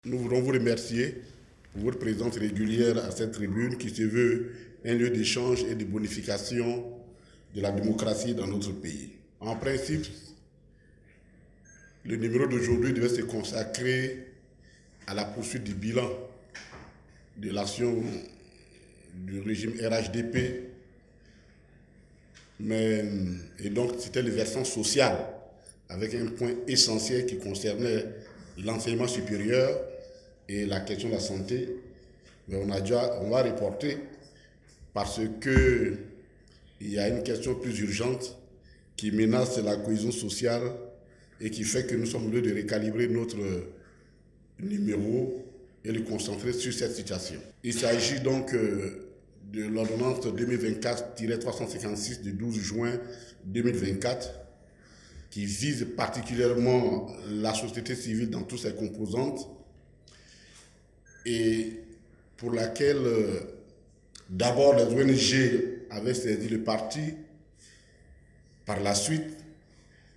Nous voulons vous remercier pour votre présence régulière à cette tribune qui se veut un lieu d'échange et de bonification de la démocratie dans notre pays. En principe, le numéro d'aujourd'hui devait se consacrer à la poursuite du bilan de l'action du régime RHDP, et donc c'était le versant social avec un point essentiel qui concernait l'enseignement supérieur et la question de la santé. Mais on va reporter parce que il y a une question plus urgente qui menace la cohésion sociale et qui fait que nous sommes obligés de recalibrer notre numéro et le concentrer sur cette situation. Il s'agit donc de l'ordonnance 2024-356 du 12 juin 2024 qui vise particulièrement la société civile dans toutes ses composantes et pour laquelle d'abord les ONG avaient saisi le parti. Par la suite,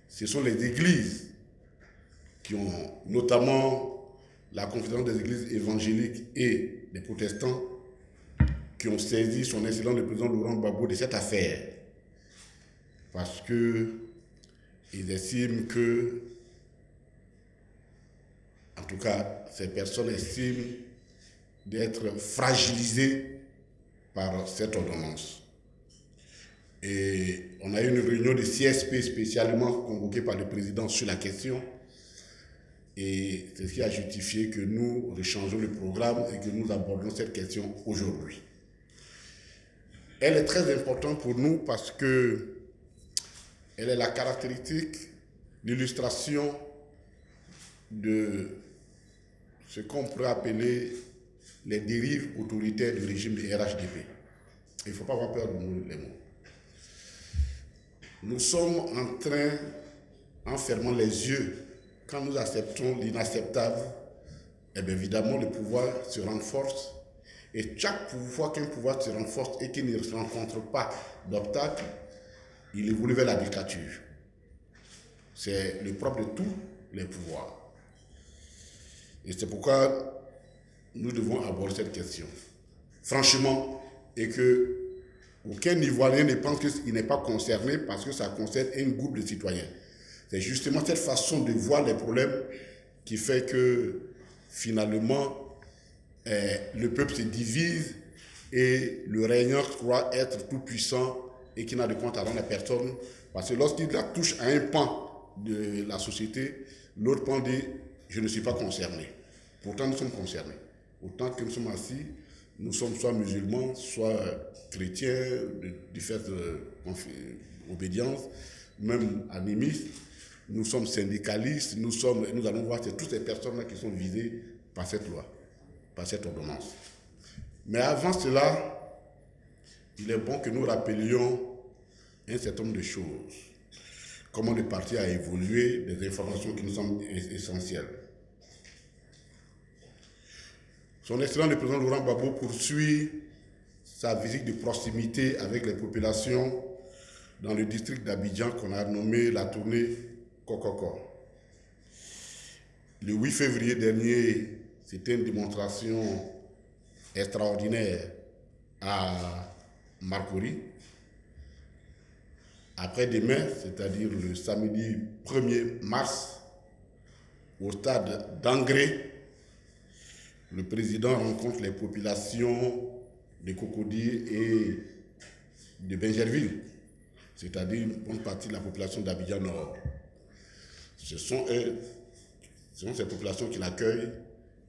ce sont les églises qui ont, notamment la Confédération des églises évangéliques et des protestants, qui ont saisi son excellence le président Laurent Gbagbo de cette affaire. Parce qu'ils estiment que, en tout cas, ces personnes estiment d'être fragilisées par cette ordonnance. Et on a eu une réunion de CSP spécialement convoquée par le président sur la question. Et c'est ce qui a justifié que nous rechangeons le programme et que nous abordons cette question aujourd'hui. Elle est très importante pour nous parce que elle est la caractéristique, l'illustration de ce qu'on pourrait appeler les dérives autoritaires du régime du RHDP. Il ne faut pas avoir peur de nous les mots. Nous sommes en train, en fermant les yeux, quand nous acceptons l'inacceptable, eh bien évidemment le pouvoir se renforce. Et chaque fois qu'un pouvoir se renforce et qu'il ne rencontre pas d'obstacle, il évolue vers la dictature. C'est le propre de tous les pouvoirs. Et c'est pourquoi nous devons aborder cette question. Franchement, et que aucun Ivoirien ne pense qu'il n'est pas concerné parce que ça concerne un groupe de citoyens. C'est justement cette façon de voir les problèmes qui fait que finalement le peuple se divise et le régnant croit être tout puissant et qui n'a de compte à rendre à personne. Parce que lorsqu'il touche à un pan de la société, l'autre pan dit « je ne suis pas concerné ». Pourtant nous sommes concernés. Autant que nous sommes assis, nous sommes soit musulmans, soit chrétiens, de différentes obédiences, même animistes. Nous sommes syndicalistes, nous allons voir, c'est toutes ces personnes-là qui sont visées par cette loi, par cette ordonnance. Mais avant cela, il est bon que nous rappelions un certain nombre de choses. Comment le parti a évolué, des informations qui nous semblent essentielles. Son Excellence le président Laurent Gbagbo poursuit sa visite de proximité avec les populations dans le district d'Abidjan qu'on a nommé la tournée Kokoko. Le 8 février dernier, c'était une démonstration extraordinaire à Marcory. Après-demain, c'est-à-dire le samedi 1er mars, au stade d'Angré, le président rencontre les populations de Cocody et de Bingerville, c'est-à-dire une bonne partie de la population d'Abidjan Nord. Ce sont ces populations qui l'accueillent,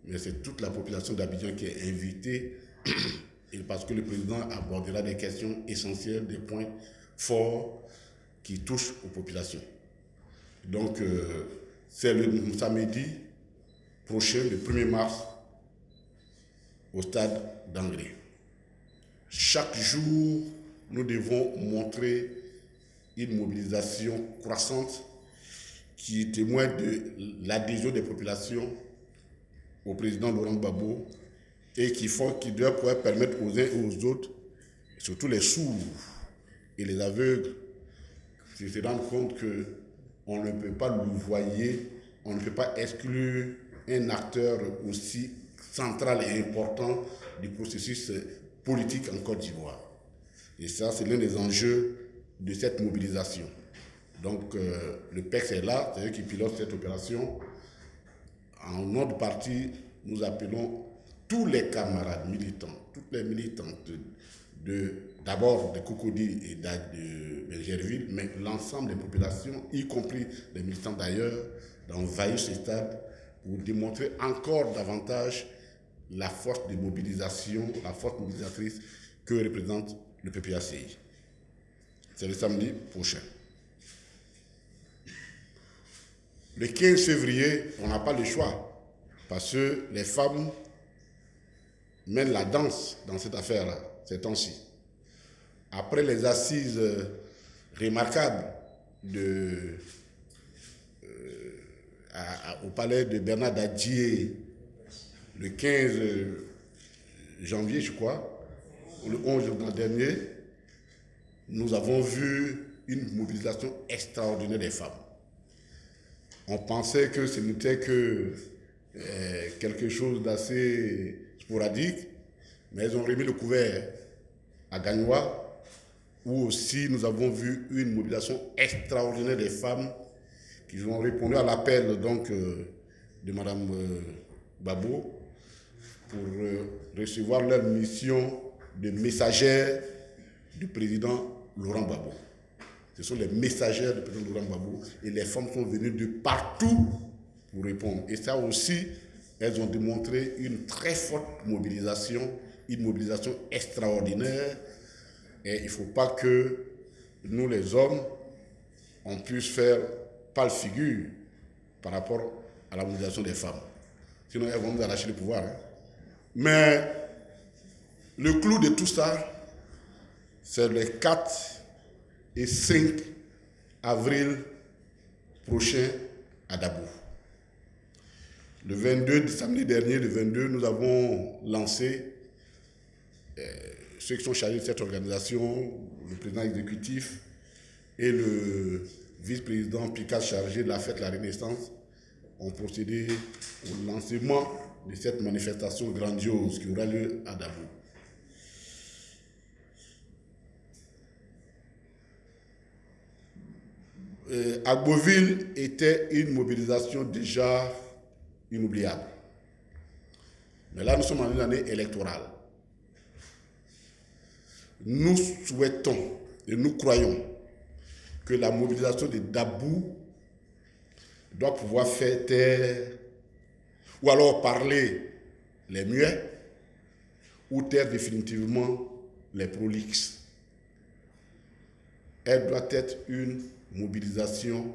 mais c'est toute la population d'Abidjan qui est invitée, et parce que le président abordera des questions essentielles, des points forts qui touchent aux populations. Donc, c'est le samedi prochain, le 1er mars, au stade d'Angré. Chaque jour, nous devons montrer une mobilisation croissante qui témoigne de l'adhésion des populations au président Laurent Gbagbo et qui doit pouvoir permettre aux uns et aux autres, surtout les sourds et les aveugles, de se rendre compte qu'on ne peut pas louvoyer, on ne peut pas exclure un acteur aussi central et important du processus politique en Côte d'Ivoire. Et ça, c'est l'un des enjeux de cette mobilisation. Donc, le PEX est là, c'est eux qui pilotent cette opération. En notre parti, nous appelons tous les camarades militants, toutes les militantes, d'abord de Cocody et de Gerville, mais l'ensemble des populations, y compris les militants d'ailleurs, d'envahir ce stade pour démontrer encore davantage la force de mobilisation, la force mobilisatrice que représente le PPACI. C'est le samedi prochain. Le 15 février, on n'a pas le choix, parce que les femmes mènent la danse dans cette affaire-là, ces temps-ci. Après les assises remarquables au palais de Bernard Dadier, le 15 janvier, je crois, ou le 11 janvier dernier, nous avons vu une mobilisation extraordinaire des femmes. On pensait que ce n'était que quelque chose d'assez sporadique, mais elles ont remis le couvert à Gagnois, où aussi nous avons vu une mobilisation extraordinaire des femmes qui ont répondu à l'appel donc de Mme Gbagbo pour recevoir leur mission de messagère du président Laurent Gbagbo. Ce sont les messagères du président Laurent Gbagbo et les femmes sont venues de partout pour répondre. Et ça aussi, elles ont démontré une très forte mobilisation, une mobilisation extraordinaire. Et il ne faut pas que nous, les hommes, on puisse faire pâle figure par rapport à la mobilisation des femmes. Sinon, elles vont nous arracher le pouvoir. Hein. Mais le clou de tout ça, c'est les 4 et 5 avril prochain à Dabou. Le 22, samedi dernier, le 22, nous avons lancé ceux qui sont chargés de cette organisation, le président exécutif et le vice-président Picard chargé de la fête de la Renaissance, ont procédé au lancement de cette manifestation grandiose qui aura lieu à Dabou. Agboville était une mobilisation déjà inoubliable. Mais là, nous sommes en une année électorale. Nous souhaitons et nous croyons que la mobilisation de Dabou doit pouvoir faire taire ou alors parler les muets ou taire définitivement les prolixes. Elle doit être une mobilisation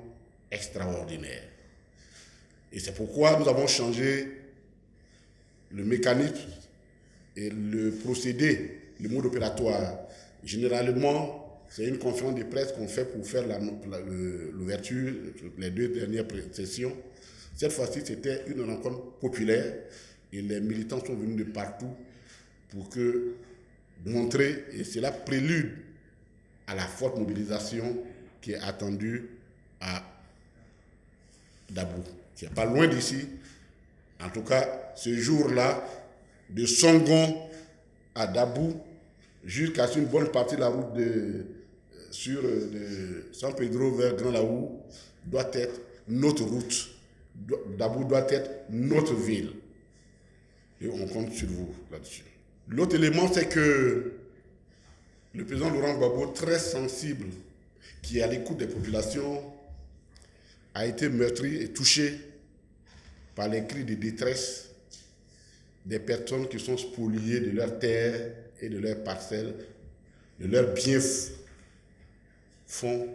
extraordinaire. Et c'est pourquoi nous avons changé le mécanisme et le procédé, le mode opératoire. Généralement, c'est une conférence de presse qu'on fait pour faire l'ouverture, les 2 dernières sessions. Cette fois-ci, c'était une rencontre populaire et les militants sont venus de partout pour montrer, et c'est la prélude à la forte mobilisation qui est attendue à Dabou. C'est pas loin d'ici. En tout cas, ce jour-là, de Songon à Dabou, jusqu'à une bonne partie de la route de San Pedro vers Grand Laou, doit être notre route. Dabou doit être notre ville. Et on compte sur vous là-dessus. L'autre élément, c'est que le président Laurent Gbagbo, très sensible, qui est à l'écoute des populations, a été meurtri et touché par les cris de détresse des personnes qui sont spoliées de leurs terres et de leurs parcelles, de leurs biens fonds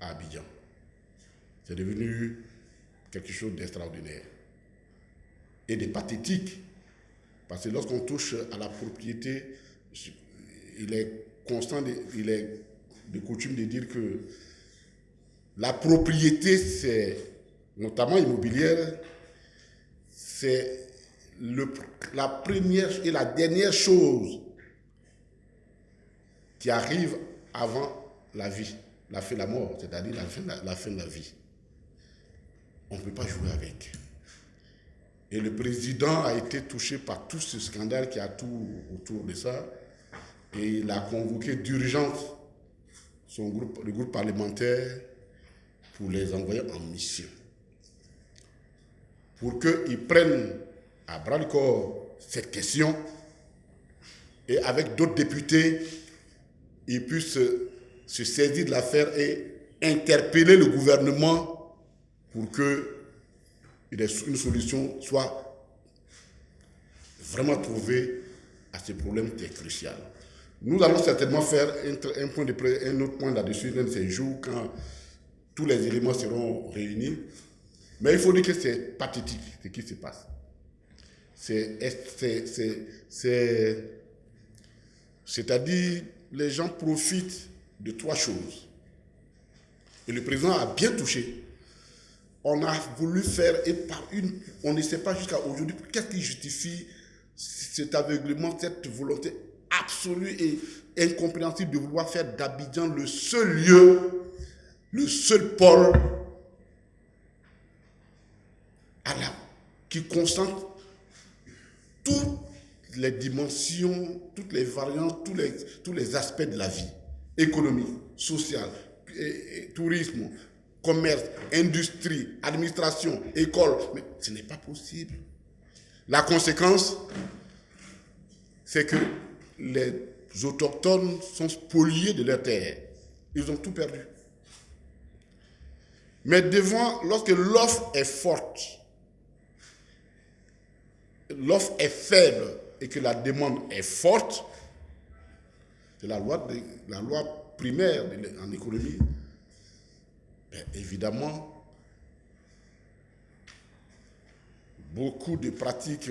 à Abidjan. C'est devenu quelque chose d'extraordinaire et de pathétique, parce que lorsqu'on touche à la propriété, il est de coutume de dire que la propriété, c'est notamment immobilière, c'est la première et la dernière chose qui arrive avant la vie, la fin de la mort, c'est-à-dire la fin de la vie. On ne peut pas jouer avec. Et le président a été touché par tout ce scandale qui a tout autour de ça. Et il a convoqué d'urgence le groupe parlementaire pour les envoyer en mission. Pour qu'ils prennent à bras le corps cette question et avec d'autres députés, ils puissent se saisir de l'affaire et interpeller le gouvernement pour que une solution soit vraiment trouvée à ce problème qui est crucial. Nous allons certainement faire un autre point là-dessus dans ces jours quand tous les éléments seront réunis. Mais il faut dire que c'est pathétique ce qui se passe. C'est-à-dire, les gens profitent de trois choses. Et le président a bien touché. On a voulu faire, et par on ne sait pas jusqu'à aujourd'hui, qu'est-ce qui justifie cet aveuglement, cette volonté absolue et incompréhensible de vouloir faire d'Abidjan le seul lieu, le seul pôle qui concentre toutes les dimensions, toutes les variantes, tous les aspects de la vie, économique, sociale, tourisme, commerce, industrie, administration, école. Mais ce n'est pas possible. La conséquence, c'est que les autochtones sont spoliés de leurs terres. Ils ont tout perdu. Mais lorsque l'offre est forte, l'offre est faible et que la demande est forte, c'est la loi primaire en économie, bien évidemment, beaucoup de pratiques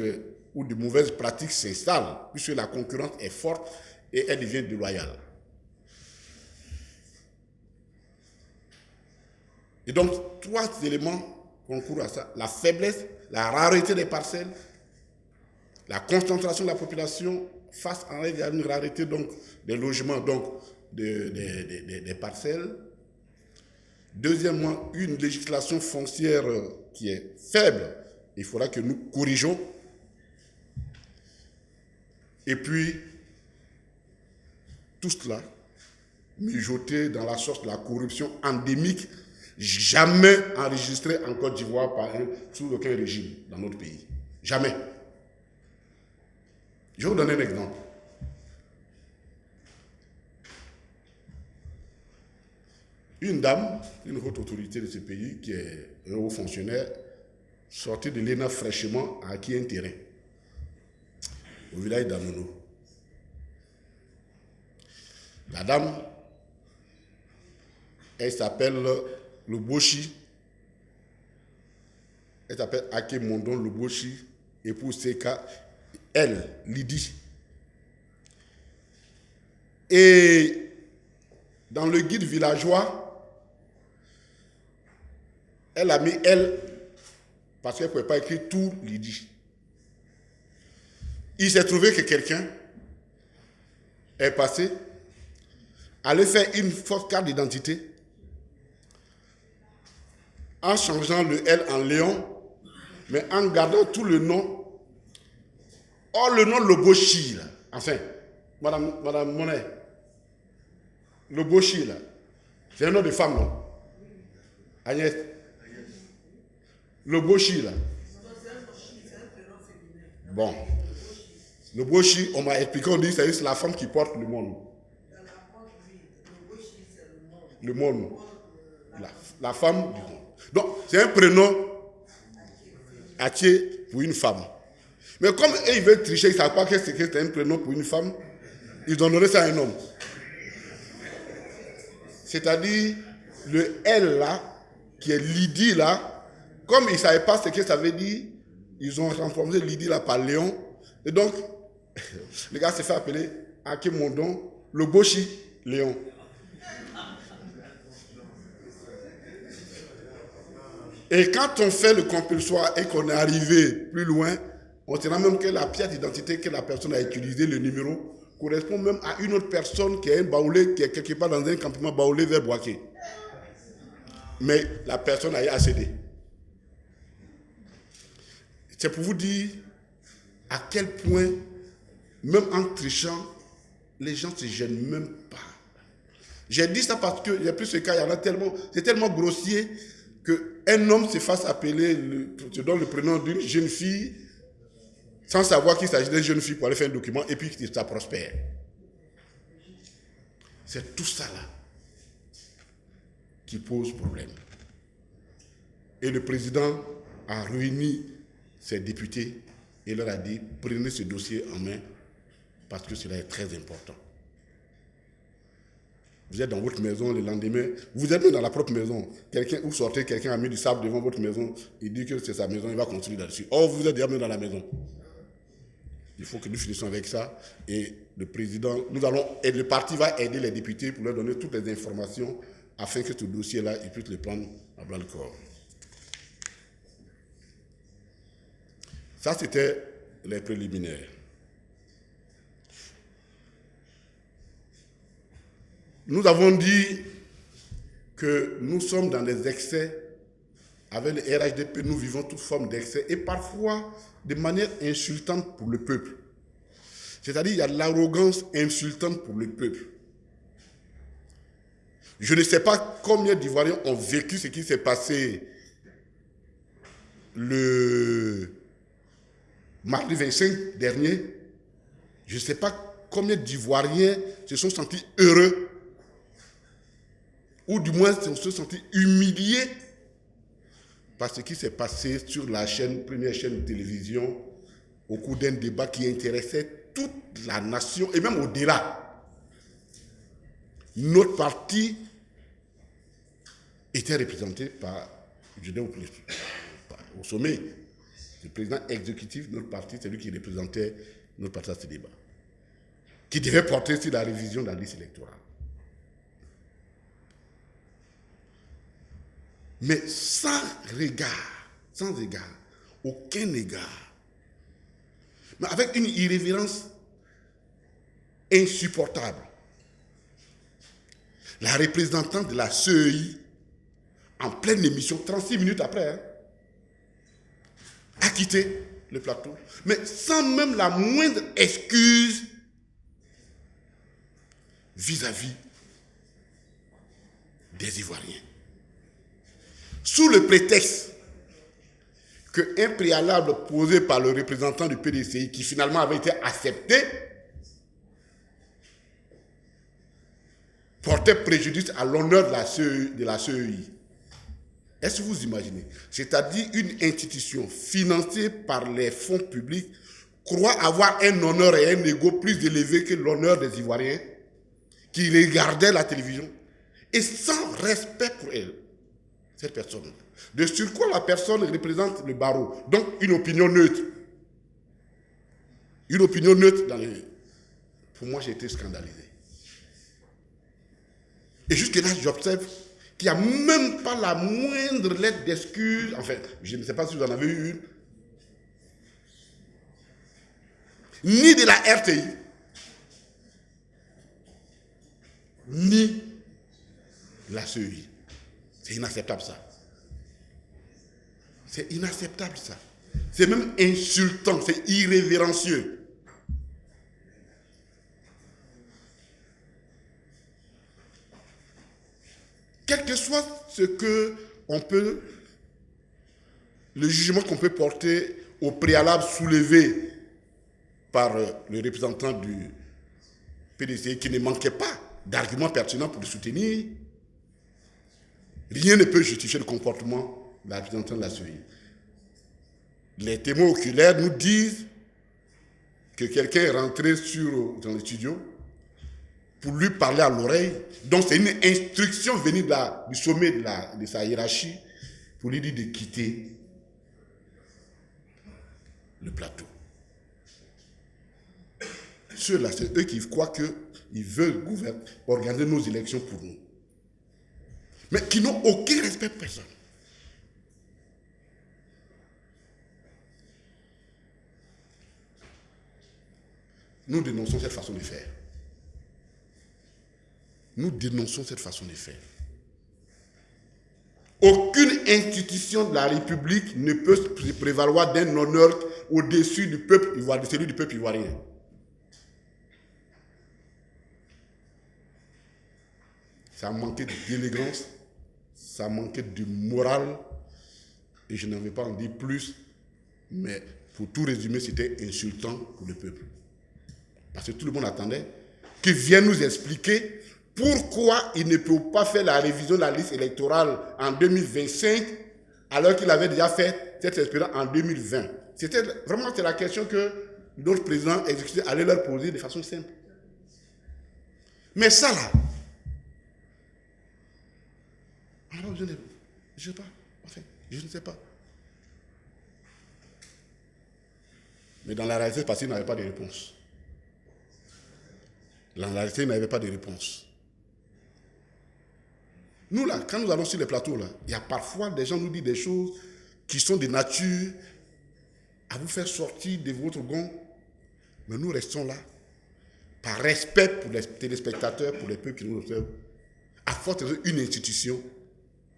ou de mauvaises pratiques s'installent, puisque la concurrence est forte et elle devient déloyale. Et donc, trois éléments concourent à ça. La faiblesse, la rareté des parcelles, la concentration de la population face à une rareté donc, des logements, donc des parcelles. Deuxièmement, une législation foncière qui est faible. Il faudra que nous corrigeons. Et puis, tout cela, mijoté dans la source de la corruption endémique, jamais enregistrée en Côte d'Ivoire sous aucun régime dans notre pays. Jamais. Je vais vous donner un exemple. Une dame, une haute autorité de ce pays, qui est un haut fonctionnaire, sortie de l'ENA fraîchement, a acquis un terrain au village d'Anono. La dame, elle s'appelle Loboshi. Elle s'appelle Ake Mondon Loboshi, épouse Seka, elle, Lydie. Et dans le guide villageois, elle a mis elle, parce qu'elle ne pouvait pas écrire tout Lydie. Il s'est trouvé que quelqu'un est passé, allait faire une fausse carte d'identité en changeant le L en Léon, mais en gardant tout le nom. Or, le nom Loboshi, là, enfin, Madame Monet, Loboshi, là, c'est un nom de femme, non? Agnès. Loboshi, là. Bon. Loboshi, on m'a expliqué, on dit que c'est la femme qui porte le monde. Le monde. La femme du monde. Donc, c'est un prénom attitré pour une femme. Mais comme ils veulent tricher, ils ne savent pas que c'est un prénom pour une femme, ils donneraient ça à un homme. C'est-à-dire, le L là, qui est Lydie là, comme ils ne savaient pas ce que ça veut dire, ils ont transformé Lydie là par Léon. Et donc, le gars s'est fait appeler Ake Mondon, Loboshi, Léon. Et quand on fait le compulsoire et qu'on est arrivé plus loin, on se rend même que la pièce d'identité que la personne a utilisée, le numéro, correspond même à une autre personne qui est un baoulé, qui est quelque part dans un campement baoulé vers Boaké. Mais la personne a accédé. C'est pour vous dire à quel point, même en trichant, les gens ne se gênent même pas. J'ai dit ça parce que, il y a plus ce cas, il y en a tellement, c'est tellement grossier qu'un homme se fasse appeler, se donne le prénom d'une jeune fille, sans savoir qu'il s'agit d'une jeune fille pour aller faire un document, et puis ça prospère. C'est tout ça là qui pose problème. Et le président a réuni ses députés et leur a dit, prenez ce dossier en main parce que cela est très important. Vous êtes dans votre maison le lendemain, vous êtes même dans la propre maison. Vous sortez, quelqu'un a mis du sable devant votre maison, il dit que c'est sa maison, il va construire là-dessus. Oh, vous êtes déjà même dans la maison. Il faut que nous finissions avec ça. Et le président, et le parti va aider les députés pour leur donner toutes les informations afin que ce dossier-là, ils puissent le prendre à bras le corps. Ça, c'était les préliminaires. Nous avons dit que nous sommes dans des excès. Avec le RHDP, nous vivons toute forme d'excès et parfois de manière insultante pour le peuple. C'est-à-dire, il y a de l'arrogance insultante pour le peuple. Je ne sais pas combien d'Ivoiriens ont vécu ce qui s'est passé le mardi 25 dernier. Je ne sais pas combien d'Ivoiriens se sont sentis heureux ou du moins se sont sentis humiliés par ce qui s'est passé sur la première chaîne de télévision au cours d'un débat qui intéressait toute la nation et même au-delà. Notre parti était représenté par, au sommet, le président exécutif de notre parti, c'est lui qui représentait notre parti à ce débat, qui devait porter sur la révision de la liste électorale. Mais sans égard, aucun égard, mais avec une irrévérence insupportable. La représentante de la CEI, en pleine émission, 36 minutes après, a quitté le plateau, mais sans même la moindre excuse vis-à-vis des Ivoiriens. Sous le prétexte qu'un préalable posé par le représentant du PDCI, qui finalement avait été accepté, portait préjudice à l'honneur de la CEI. Est-ce que vous imaginez? C'est-à-dire une institution financée par les fonds publics croit avoir un honneur et un ego plus élevé que l'honneur des Ivoiriens qui regardaient la télévision et sans respect pour elle. Cette personne. De surcroît, la personne représente le barreau. Donc, une opinion neutre. Une opinion neutre dans les... Pour moi, j'ai été scandalisé. Et jusque-là, j'observe qu'il n'y a même pas la moindre lettre d'excuse. Enfin, je ne sais pas si vous en avez eu une. Ni de la RTI, ni la CEI. C'est inacceptable ça. C'est inacceptable ça. C'est même insultant, c'est irrévérencieux. Quel que soit le jugement qu'on peut porter au préalable soulevé par le représentant du PDC qui ne manquait pas d'arguments pertinents pour le soutenir, rien ne peut justifier le comportement de la représentante de la CEI. Les témoins oculaires nous disent que quelqu'un est rentré dans le studio pour lui parler à l'oreille. Donc c'est une instruction venue du sommet de sa hiérarchie pour lui dire de quitter le plateau. Ceux-là, c'est eux qui croient qu'ils veulent organiser nos élections pour nous. Mais qui n'ont aucun respect pour personne. Nous dénonçons cette façon de faire. Nous dénonçons cette façon de faire. Aucune institution de la République ne peut se prévaloir d'un honneur au-dessus du peuple ivoirien, celui du peuple ivoirien. Ça manquait d'élégance, ça manquait de morale, et je n'en vais pas en dire plus, mais pour tout résumer, c'était insultant pour le peuple. Parce que tout le monde attendait qu'il vienne nous expliquer pourquoi il ne peut pas faire la révision de la liste électorale en 2025 alors qu'il avait déjà fait cette expérience en 2020. C'était vraiment la question que notre président exécutif allait leur poser de façon simple. Mais ça là, alors je ne sais pas. Enfin, je ne sais pas. Mais dans la réalité, parce qu'il n'avait pas de réponse. Dans la réalité, il n'avait pas de réponse. Nous, là, quand nous allons sur les plateaux, là, il y a parfois des gens qui nous disent des choses qui sont de nature à vous faire sortir de votre gond. Mais nous restons là, par respect pour les téléspectateurs, pour les peuples qui nous observent, à force d'une institution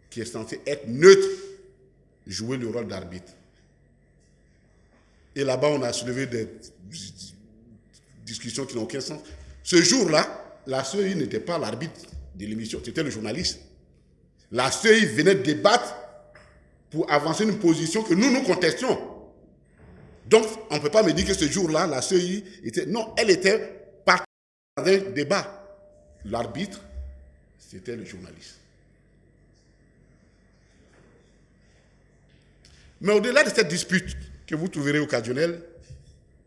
qui est censée être neutre, jouer le rôle d'arbitre. Et là-bas, on a soulevé des discussions qui n'ont aucun sens. Ce jour-là, la CEI n'était pas l'arbitre de l'émission, c'était le journaliste. La CEI venait débattre pour avancer une position que nous contestions. Donc, on ne peut pas me dire que ce jour-là, la CEI était... Non, elle était partie dans un débat. L'arbitre, c'était le journaliste. Mais au-delà de cette dispute que vous trouverez occasionnelle,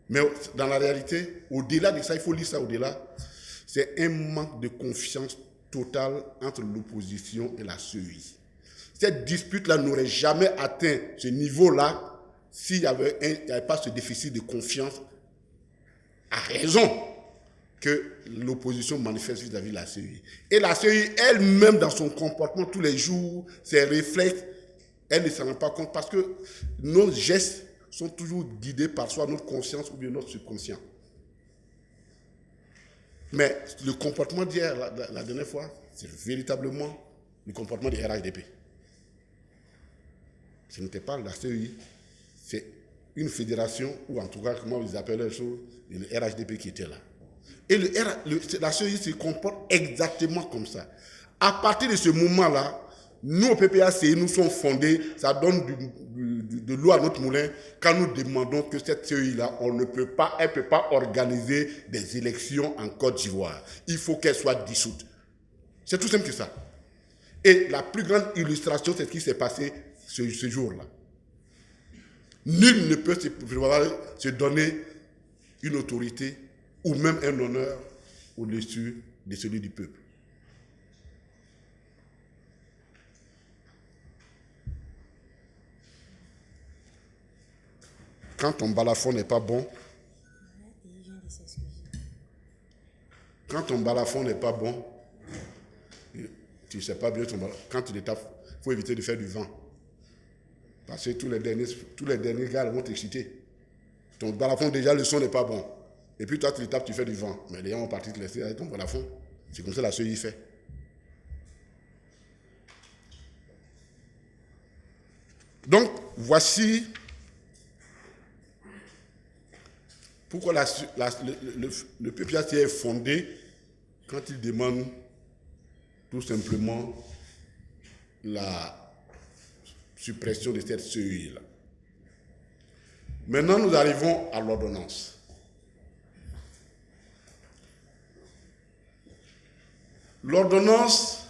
mais dans la réalité, au-delà de ça, il faut lire ça au-delà, c'est un manque de confiance totale entre l'opposition et la CEI. Cette dispute-là n'aurait jamais atteint ce niveau-là s'il n'y avait pas ce déficit de confiance à raison que l'opposition manifeste vis-à-vis de la CEI. Et la CEI elle-même, dans son comportement tous les jours, ses réflexes, elle ne s'en rend pas compte parce que nos gestes sont toujours guidés par soit notre conscience ou bien notre subconscient. Mais le comportement d'hier, la dernière fois, c'est véritablement le comportement du RHDP. Ce n'était pas la CEI, c'est une fédération, ou en tout cas, comment ils appellent les choses, le RHDP qui était là. Et la CEI se comporte exactement comme ça. À partir de ce moment-là, nous, au PPACI, nous sommes fondés, ça donne de l'eau à notre moulin quand nous demandons que cette CEI-là, elle ne peut pas organiser des élections en Côte d'Ivoire. Il faut qu'elle soit dissoute. C'est tout simple que ça. Et la plus grande illustration, c'est ce qui s'est passé ce jour-là. Nul ne peut se donner une autorité ou même un honneur au-dessus de celui du peuple. Quand ton balafon n'est pas bon, tu ne sais pas bien ton balafon. Quand tu l'étapes, il faut éviter de faire du vent. Parce que tous les derniers gars vont t'exciter. Ton balafon, déjà, le son n'est pas bon. Et puis toi, tu l'étapes, tu fais du vent. Mais les gens vont partir te laisser avec ton balafon. C'est comme ça la CEI fait. Donc, voici pourquoi le PPACI est fondé quand il demande tout simplement la suppression de cette CEI-là. Maintenant, nous arrivons à l'ordonnance. L'ordonnance,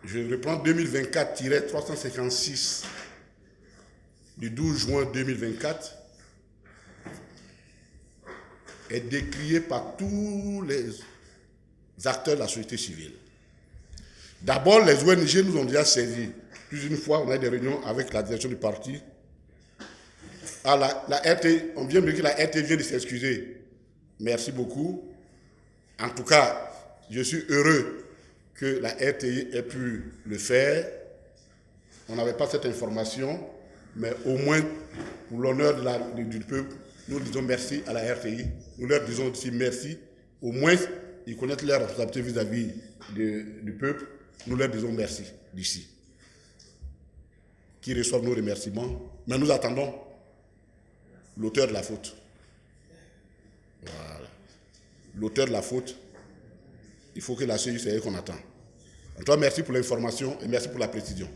je reprends 2024-356 du 12 juin 2024, est décriée par tous les acteurs de la société civile. D'abord, les ONG nous ont déjà saisis. Plus d'une fois, on a eu des réunions avec la direction du parti. La RT, on vient de dire que la RT vient de s'excuser. Merci beaucoup. En tout cas, je suis heureux que la RTI ait pu le faire. On n'avait pas cette information, mais au moins, pour l'honneur du peuple, nous disons merci à la RTI. Nous leur disons aussi merci. Au moins, ils connaissent leur responsabilité vis-à-vis du peuple. Nous leur disons merci d'ici. qui reçoivent nos remerciements, mais nous attendons l'auteur de la faute. Voilà. L'auteur de la faute, il faut que la CEI, c'est elle qu'on attend. En tout cas, merci pour l'information et merci pour la précision.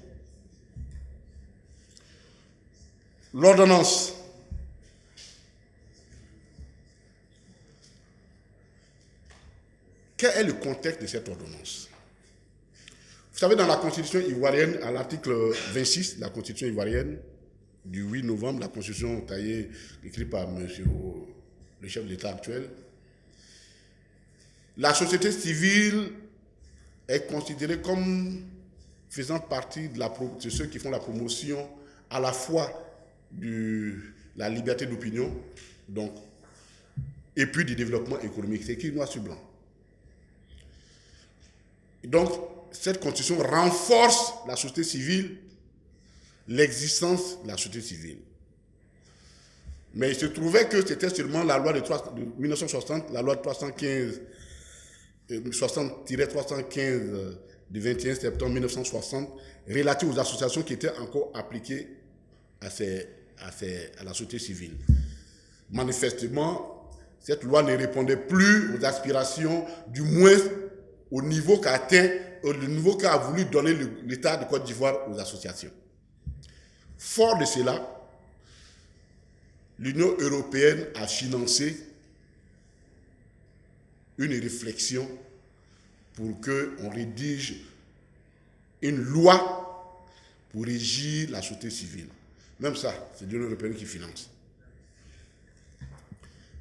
L'ordonnance. Quel est le contexte de cette ordonnance? Vous savez, dans la Constitution ivoirienne, à l'article 26, la Constitution ivoirienne, du 8 novembre, la Constitution taillée, écrite par monsieur le chef de l'État actuel, la société civile est considérée comme faisant partie de ceux qui font la promotion à la fois de la liberté d'opinion, donc, et puis du développement économique. C'est écrit noir sur blanc. Donc, cette constitution renforce la société civile, l'existence de la société civile. Mais il se trouvait que c'était seulement la loi de 1960, la loi 315, 60-315 du 21 septembre 1960, relative aux associations qui étaient encore appliquées à la société civile. Manifestement, cette loi ne répondait plus aux aspirations, du moins au niveau qu'a atteint, le niveau qu'a voulu donner l'État de Côte d'Ivoire aux associations. Fort de cela, l'Union européenne a financé une réflexion pour qu'on rédige une loi pour régir la société civile. Même ça, c'est l'Union européenne qui finance.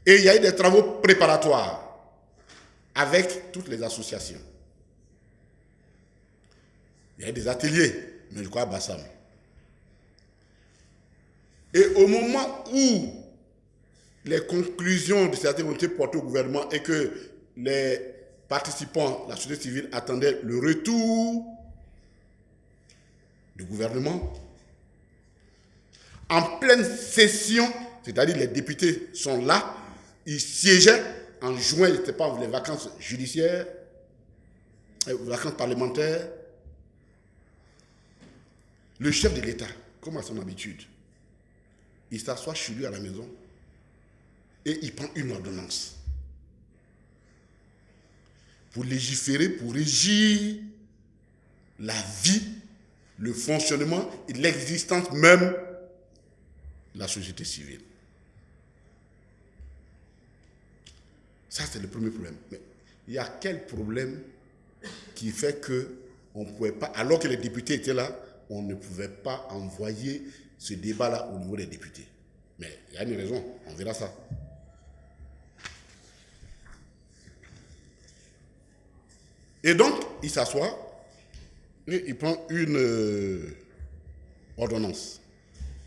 Et il y a eu des travaux préparatoires avec toutes les associations. Il y a eu des ateliers, mais je crois à Bassam. Et au moment où les conclusions de certaines ont été portées au gouvernement et que les participants, la société civile, attendaient le retour du gouvernement, en pleine session, c'est-à-dire les députés sont là, ils siégeaient en juin, il n'était pas les vacances judiciaires, les vacances parlementaires. Le chef de l'État, comme à son habitude, il s'assoit chez lui à la maison et il prend une ordonnance pour légiférer, pour régir la vie, le fonctionnement et l'existence même de la société civile. Ça, c'est le premier problème. Mais il y a quel problème qui fait qu'on ne pouvait pas, alors que les députés étaient là, on ne pouvait pas envoyer ce débat-là au niveau des députés. Mais il y a une raison, on verra ça. Et donc, il s'assoit et il prend une ordonnance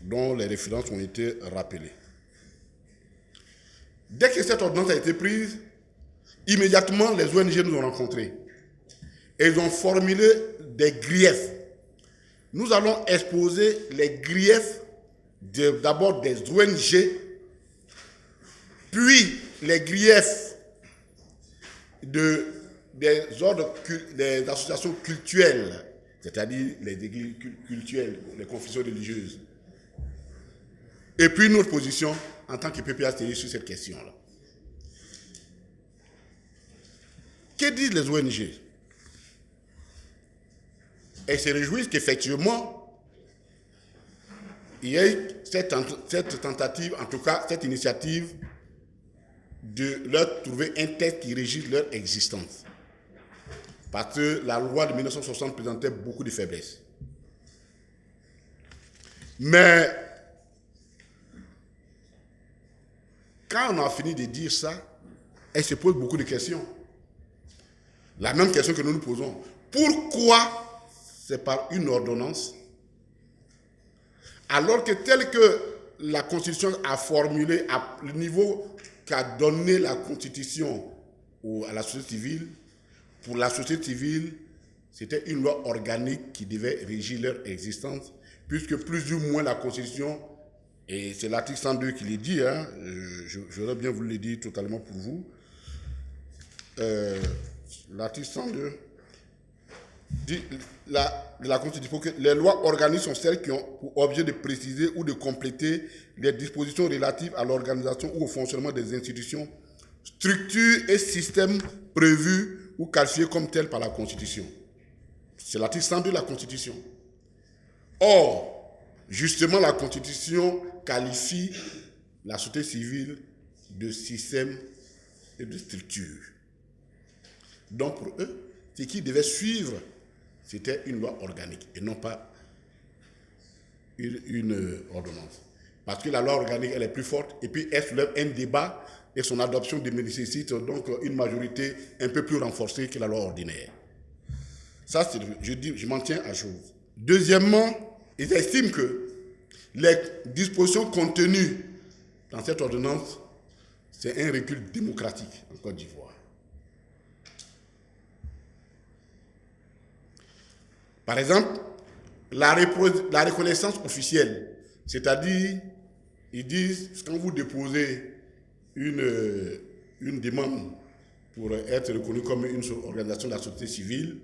dont les références ont été rappelées. Dès que cette ordonnance a été prise, immédiatement, les ONG nous ont rencontrés. Et ils ont formulé des griefs. Nous allons exposer les griefs d'abord des ONG, puis les griefs des associations cultuelles, c'est-à-dire les églises cultuelles, les confessions religieuses. Et puis notre position en tant que PPACI sur cette question-là. Que disent les ONG? Elles se réjouissent qu'effectivement, il y ait cette tentative, en tout cas cette initiative, de leur trouver un texte qui régisse leur existence. Parce que la loi de 1960 présentait beaucoup de faiblesses. Mais quand on a fini de dire ça, elle se pose beaucoup de questions. La même question que nous nous posons. Pourquoi c'est par une ordonnance, alors que tel que la Constitution a formulé, à le niveau qu'a donné la Constitution à la société civile, pour la société civile, c'était une loi organique qui devait régir leur existence, puisque plus ou moins la Constitution, et c'est l'article 102 qui le dit, hein, j'aurais bien voulu le dire totalement pour vous, l'article 102, dit la Constitution que les lois organiques sont celles qui ont pour objet de préciser ou de compléter les dispositions relatives à l'organisation ou au fonctionnement des institutions, structures et systèmes prévus ou qualifiés comme tels par la Constitution. C'est l'article 102 de la Constitution. Or, justement, la Constitution qualifie la société civile de système et de structure. Donc, pour eux, ce qu'ils devaient suivre, c'était une loi organique et non pas une ordonnance. Parce que la loi organique, elle est plus forte et puis elle soulève un débat et son adoption nécessite donc une majorité un peu plus renforcée que la loi ordinaire. Ça, je m'en tiens à chose. Deuxièmement, ils estiment que les dispositions contenues dans cette ordonnance, c'est un recul démocratique en Côte d'Ivoire. Par exemple, la reconnaissance officielle, c'est-à-dire, ils disent, quand vous déposez une demande pour être reconnu comme une organisation de la société civile,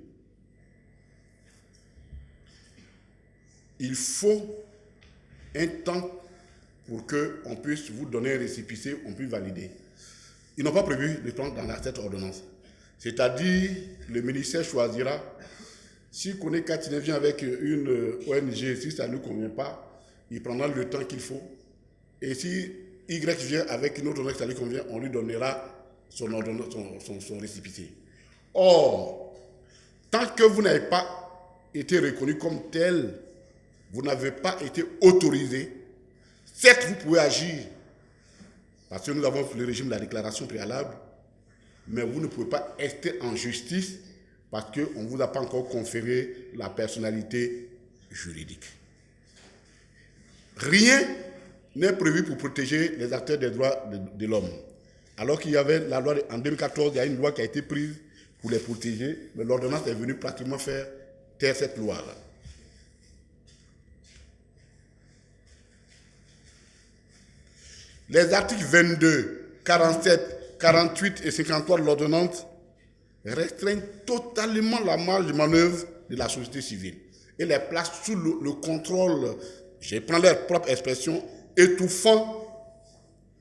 il faut un temps pour qu'on puisse vous donner un récépissé, on puisse valider. Ils n'ont pas prévu le temps dans cette ordonnance. C'est-à-dire, le ministère choisira, si Koné Katine vient avec une ONG, si ça ne lui convient pas, il prendra le temps qu'il faut. Et si Y vient avec une autre ONG, ça lui convient, on lui donnera son récépissé. Or, tant que vous n'avez pas été reconnu comme tel, vous n'avez pas été autorisé. Certes, vous pouvez agir, parce que nous avons le régime de la déclaration préalable, mais vous ne pouvez pas être en justice parce qu'on ne vous a pas encore conféré la personnalité juridique. Rien n'est prévu pour protéger les acteurs des droits de l'homme. Alors qu'il y avait la loi, en 2014, il y a une loi qui a été prise pour les protéger, mais l'ordonnance est venue pratiquement faire taire cette loi-là. Les articles 22, 47, 48 et 53 de l'ordonnance restreignent totalement la marge de manœuvre de la société civile et les placent sous le contrôle, je prends leur propre expression, étouffant,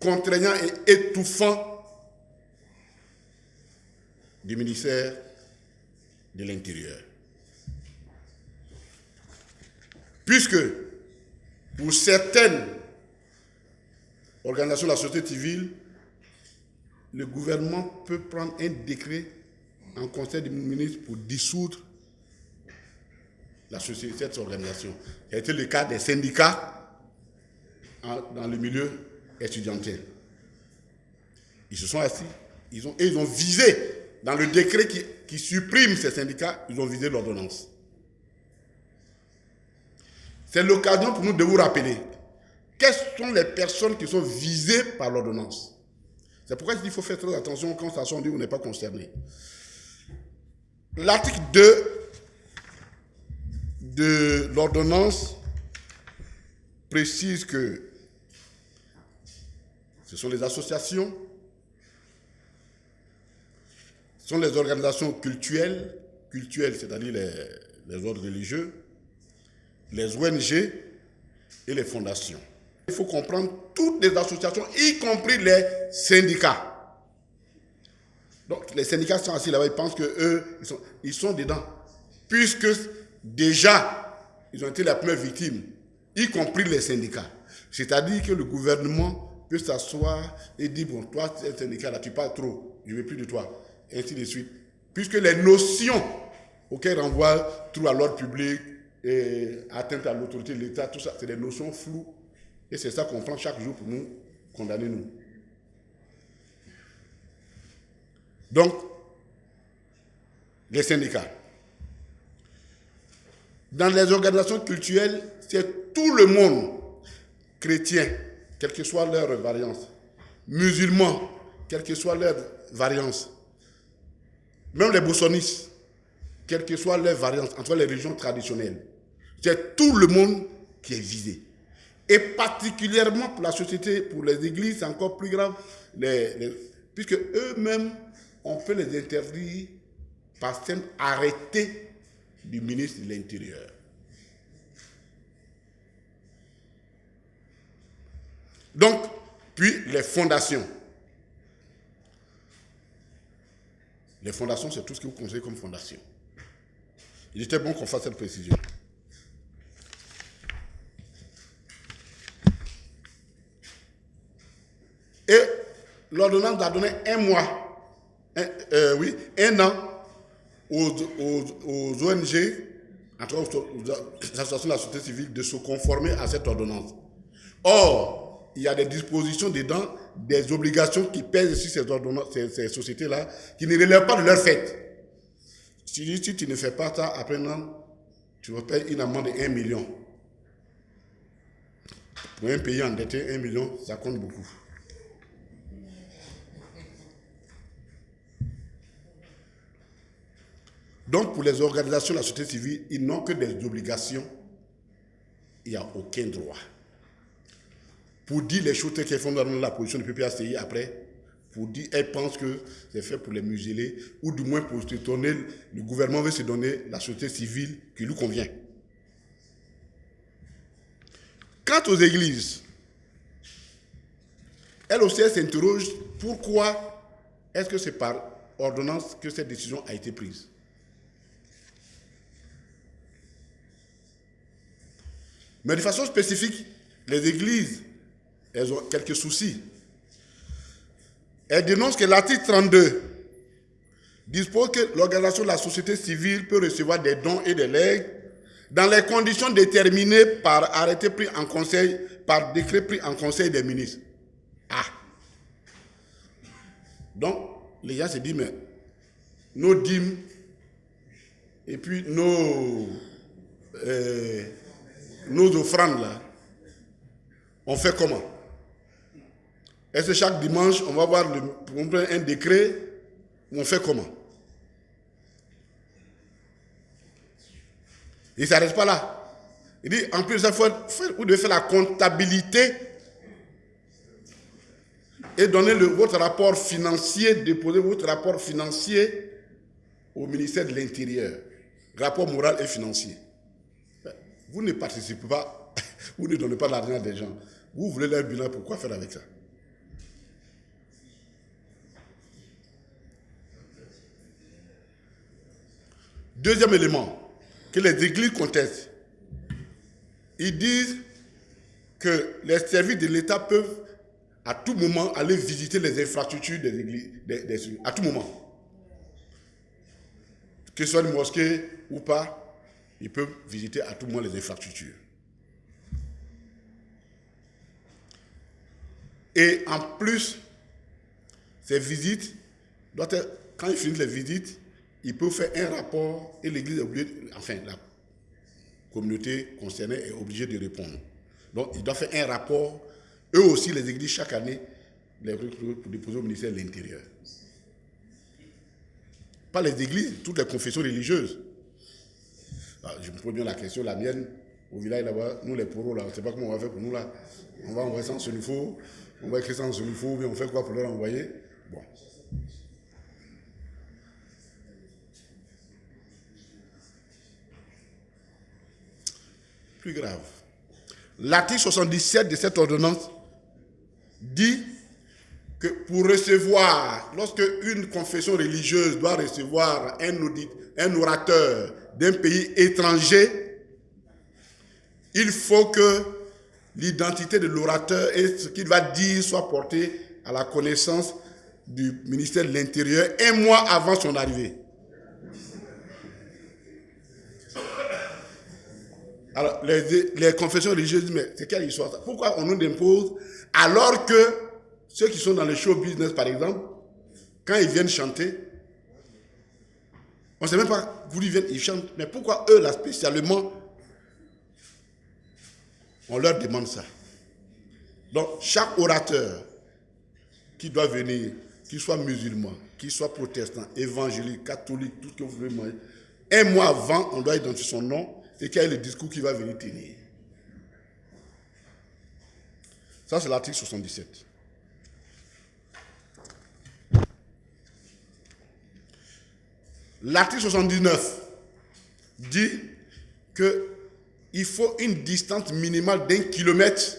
contraignant et étouffant du ministère de l'Intérieur. Puisque pour certaines organisations de la société civile, le gouvernement peut prendre un décret en conseil des ministres pour dissoudre cette organisation. Ça a été le cas des syndicats dans le milieu étudiantin. Ils se sont assis, ils ont visé, dans le décret qui supprime ces syndicats, ils ont visé l'ordonnance. C'est l'occasion pour nous de vous rappeler quelles sont les personnes qui sont visées par l'ordonnance. C'est pourquoi il faut faire très attention quand ça sonne, on n'est pas concerné. L'article 2 de l'ordonnance précise que ce sont les associations, ce sont les organisations cultuelles, c'est-à-dire les ordres religieux, les ONG et les fondations. Il faut comprendre toutes les associations, y compris les syndicats. Donc les syndicats sont assis là-bas, ils pensent qu'eux, ils sont dedans. Puisque déjà, ils ont été la première victime, y compris les syndicats. C'est-à-dire que le gouvernement peut s'asseoir et dire, bon, toi, ce syndicat-là, tu parles trop, je ne veux plus de toi, et ainsi de suite. Puisque les notions auxquelles renvoie trouble à l'ordre public et atteinte à l'autorité de l'État, tout ça, c'est des notions floues. Et c'est ça qu'on prend chaque jour pour nous condamner, nous. Donc, les syndicats. Dans les organisations culturelles, c'est tout le monde, chrétien, quelle que soit leur variance, musulmans, quelle que soit leur variance, même les boussonistes, quelle que soit leur variance, entre les religions traditionnelles, c'est tout le monde qui est visé. Et particulièrement pour la société, pour les églises, c'est encore plus grave, puisque eux-mêmes, on peut les interdire par simple arrêté du ministre de l'Intérieur. Donc, puis les fondations. Les fondations, c'est tout ce que vous conseillez comme fondation. Il était bon qu'on fasse cette précision. Et l'ordonnance a donné un mois, un an aux ONG, en tout cas aux associations de la société civile, de se conformer à cette ordonnance. Or, il y a des dispositions dedans, des obligations qui pèsent sur ces sociétés-là, qui ne relèvent pas de leur fait. Si tu ne fais pas ça, après non, tu vas payer une amende de 1 million. Pour un pays endetté, 1 million, ça compte beaucoup. Donc, pour les organisations de la société civile, ils n'ont que des obligations. Il n'y a aucun droit. Pour dire les choses qu'elles font dans la position du PPACI après, pour dire, elles pensent que c'est fait pour les museler, ou du moins pour se donner, le gouvernement veut se donner la société civile qui lui convient. Quant aux églises, elles aussi s'interrogent pourquoi est-ce que c'est par ordonnance que cette décision a été prise. Mais de façon spécifique, les églises, elles ont quelques soucis. Elles dénoncent que l'article 32 dispose que l'organisation de la société civile peut recevoir des dons et des legs dans les conditions déterminées par arrêté pris en conseil, par décret pris en conseil des ministres. Ah! Donc, les gens se disent, mais nos dîmes et puis nos offrandes là, on fait comment? Est-ce que chaque dimanche, on va voir un décret, on fait comment? Il ne s'arrête pas là. Il dit, en plus, vous devez faire la comptabilité et donner votre rapport financier, déposer votre rapport financier au ministère de l'Intérieur. Rapport moral et financier. Vous ne participez pas, vous ne donnez pas l'argent des gens. Vous voulez leur bilan, pourquoi faire avec ça? Deuxième élément, que les églises contestent. Ils disent que les services de l'État peuvent à tout moment aller visiter les infrastructures des églises, à tout moment. Que ce soit une mosquée ou pas, ils peuvent visiter à tout moment les infrastructures. Et en plus, ces visites, quand ils finissent les visites, ils peuvent faire un rapport et l'église est obligée, enfin la communauté concernée est obligée de répondre. Donc ils doivent faire un rapport, eux aussi les églises chaque année, pour déposer au ministère de l'Intérieur. Pas les églises, toutes les confessions religieuses. Alors, je me pose bien la question, la mienne, au village là-bas, nous les poros là, on ne sait pas comment on va faire pour nous là. On va envoyer ça en Sonifo, on va écrire ça en Sonifo, ou bien on fait quoi pour leur envoyer? Bon. Plus grave. L'article 77 de cette ordonnance dit que pour recevoir, lorsque une confession religieuse doit recevoir un orateur d'un pays étranger, il faut que l'identité de l'orateur et ce qu'il va dire soit porté à la connaissance du ministère de l'Intérieur un mois avant son arrivée. Alors, les confessions religieuses disent, mais c'est quelle histoire ça? Pourquoi on nous impose alors que ceux qui sont dans le show business, par exemple, quand ils viennent chanter, on ne sait même pas d'où ils viennent, ils chantent. Mais pourquoi eux, là, spécialement, on leur demande ça? Donc, chaque orateur qui doit venir, qu'il soit musulman, qu'il soit protestant, évangélique, catholique, tout ce que vous voulez manger, un mois avant, on doit identifier son nom et quel est le discours qu'il va venir tenir. Ça, c'est l'article 77. L'article 79 dit qu'il faut une distance minimale d'1 kilomètre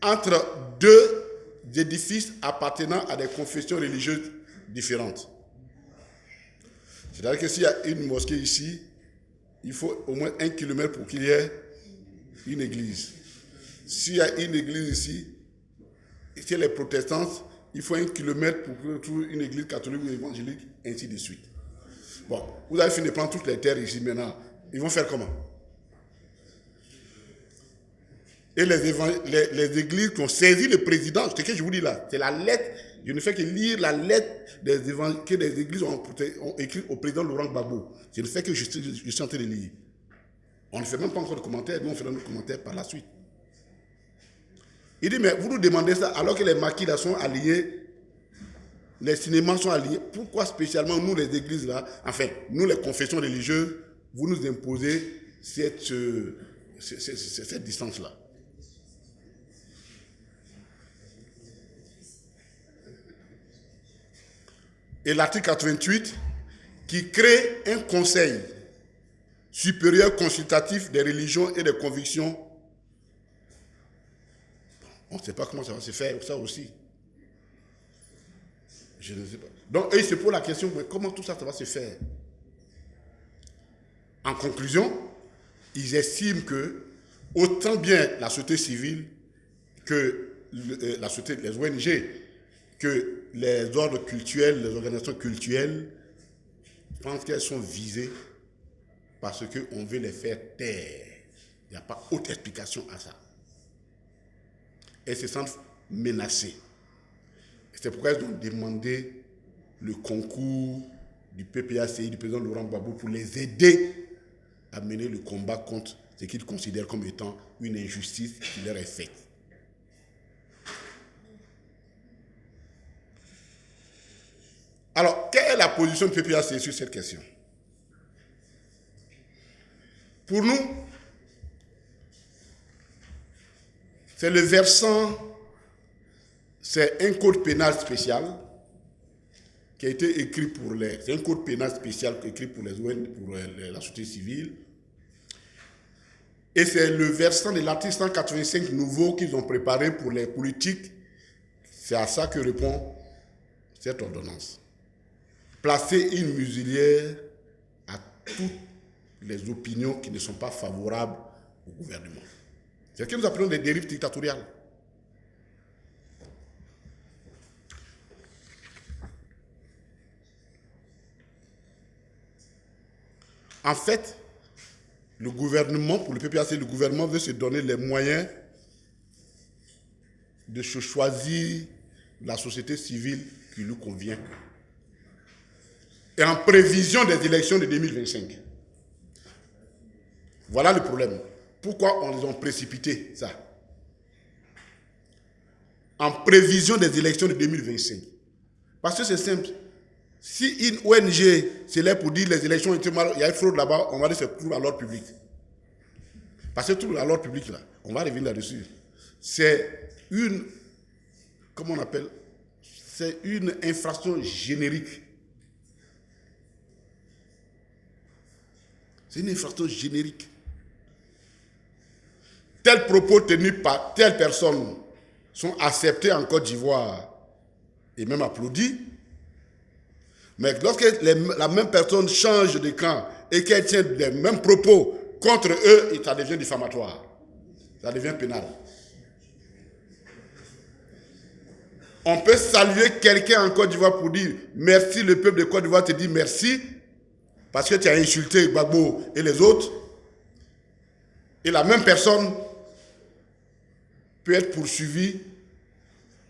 entre deux édifices appartenant à des confessions religieuses différentes. C'est-à-dire que s'il y a une mosquée ici, il faut au moins 1 kilomètre pour qu'il y ait une église. S'il y a une église ici, chez les protestants, il faut 1 kilomètre pour trouver une église catholique ou évangélique, ainsi de suite. Bon, vous avez fini de prendre toutes les terres ici maintenant. Ils vont faire comment? Et les églises qui ont saisi le président, ce que je vous dis là, c'est la lettre, je ne fais que lire la lettre que les églises ont écrite au président Laurent Gbagbo. Je ne fais que je suis en train de lire. On ne fait même pas encore de commentaires, nous on fera nos commentaires par la suite. Il dit, mais vous nous demandez ça alors que les maquis là sont alliés, les cinémas sont alliés. Pourquoi spécialement nous les églises là, enfin nous les confessions religieuses, vous nous imposez cette distance là? Et l'article 88 qui crée un conseil supérieur consultatif des religions et des convictions. On ne sait pas comment ça va se faire, ça aussi. Je ne sais pas. Donc, ils se posent la question, mais comment tout ça va se faire? En conclusion, ils estiment que autant bien la société civile que les ONG, que les ordres cultuels, les organisations cultuelles, pensent qu'elles sont visées parce qu'on veut les faire taire. Il n'y a pas autre explication à ça. Elles se sentent menacées. C'est pourquoi elles ont demandé le concours du PPACI, du président Laurent Gbagbo, pour les aider à mener le combat contre ce qu'ils considèrent comme étant une injustice qui leur est faite. Alors, quelle est la position du PPACI sur cette question? Pour nous, c'est le versant, c'est un code pénal spécial qui a été écrit pour c'est un code pénal spécial écrit pour la société civile. Et c'est le versant de l'article 185 nouveau qu'ils ont préparé pour les politiques. C'est à ça que répond cette ordonnance. Placer une muselière à toutes les opinions qui ne sont pas favorables au gouvernement. C'est ce que nous appelons des dérives dictatoriales. En fait, le gouvernement, pour le PPAC, le gouvernement veut se donner les moyens de se choisir la société civile qui lui convient. Et en prévision des élections de 2025. Voilà le problème. Pourquoi on les a précipité ça? En prévision des élections de 2025. Parce que c'est simple. Si une ONG c'est là pour dire les élections étaient mal, il y a une fraude là-bas, on va dire c'est trouble à l'ordre public. Parce que trouble à l'ordre public là, on va revenir là-dessus. C'est une, comment on appelle? C'est une infraction générique. C'est une infraction générique. Tels propos tenus par telle personne sont acceptés en Côte d'Ivoire et même applaudis. Mais lorsque la même personne change de camp et qu'elle tient les mêmes propos contre eux, ça devient diffamatoire. Ça devient pénal. On peut saluer quelqu'un en Côte d'Ivoire pour dire merci, le peuple de Côte d'Ivoire te dit merci parce que tu as insulté Gbagbo et les autres. Et la même personne peut être poursuivie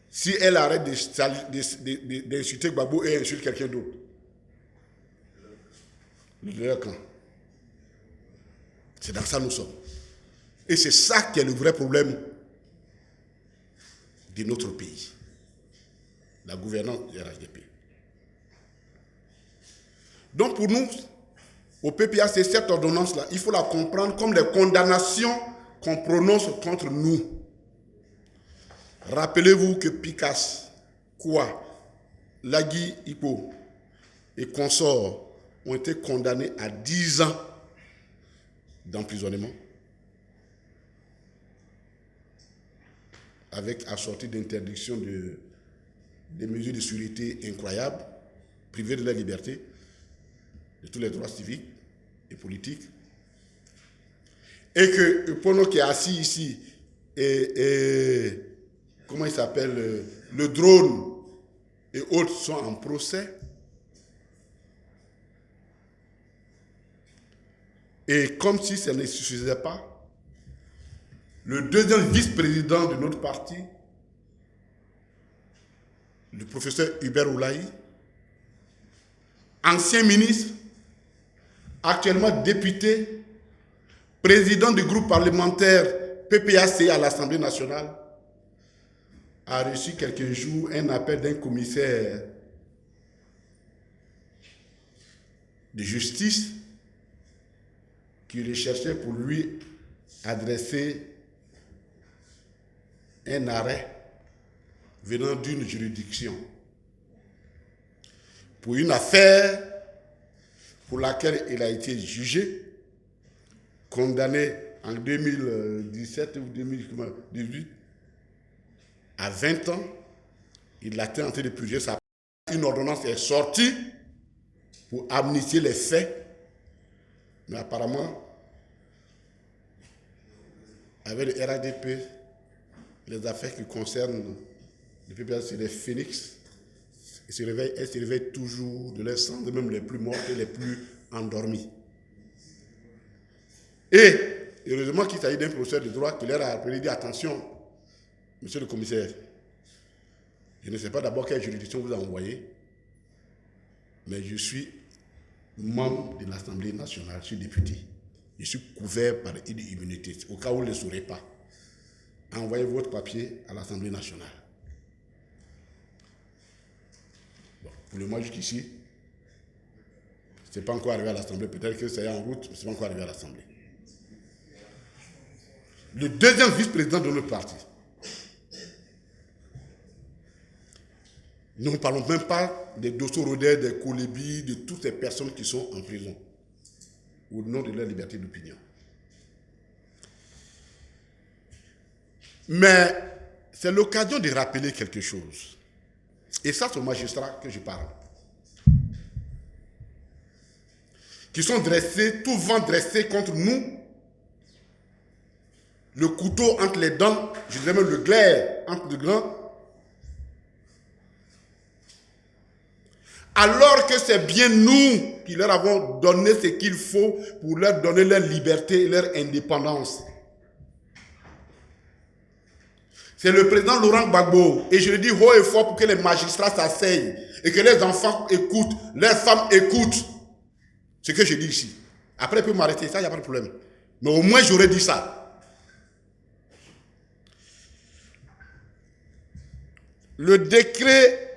si elle arrête d'insulter Gbagbo et insulte quelqu'un d'autre. Le camp. C'est dans ça que nous sommes. Et c'est ça qui est le vrai problème de notre pays. La gouvernance du RHDP. Donc pour nous, au PPA, c'est cette ordonnance-là. Il faut la comprendre comme les condamnations qu'on prononce contre nous. Rappelez-vous que Picasse, Koua, Lagui Hippo et consorts ont été condamnés à 10 ans d'emprisonnement, avec assorti d'interdiction des mesures de sûreté incroyables, privés de leur liberté, de tous les droits civiques et politiques. Et que Pono qui est assis ici, et comment il s'appelle, le drone et autres sont en procès. Et comme si ça ne suffisait pas, le deuxième vice-président de notre parti, le professeur Hubert Oulaï, ancien ministre, actuellement député, président du groupe parlementaire PPAC à l'Assemblée nationale, a reçu quelques jours un appel d'un commissaire de justice qui recherchait pour lui adresser un arrêt venant d'une juridiction pour une affaire pour laquelle il a été jugé, condamné en 2017 ou 2018 à 20 ans. Il a tenté de purger sa peine. Une ordonnance est sortie pour amnistier les faits, mais apparemment, avec le RADP, les affaires qui concernent le PPA, c'est les phénix. Elles se réveillent toujours de leur sang, de même les plus morts et les plus endormis. Et heureusement qu'il s'agit d'un professeur de droit qui leur a appelé, dit attention, monsieur le commissaire, je ne sais pas d'abord quelle juridiction vous a envoyé, mais je suis membre de l'Assemblée nationale, je suis député. Je suis couvert par une immunité. Au cas où vous ne le saurez pas, envoyez votre papier à l'Assemblée nationale. Bon, pour le moment, jusqu'ici, ce n'est pas encore arrivé à l'Assemblée. Peut-être que c'est en route, mais ce n'est pas encore arrivé à l'Assemblée. Le deuxième vice-président de notre parti. Nous ne parlons même pas des Dosso Roder, des Kolebi, de toutes ces personnes qui sont en prison au nom de leur liberté d'opinion. Mais c'est l'occasion de rappeler quelque chose. Et ça, c'est aux magistrats que je parle. Qui sont dressés, tout vent dressé contre nous. Le couteau entre les dents, je dirais même le glaive entre les dents. Alors que c'est bien nous qui leur avons donné ce qu'il faut pour leur donner leur liberté et leur indépendance. C'est le président Laurent Gbagbo, et je le dis haut et fort pour que les magistrats s'asseyent et que les enfants écoutent, les femmes écoutent ce que je dis ici. Après, il peut m'arrêter, ça, il n'y a pas de problème. Mais au moins, j'aurais dit ça. Le décret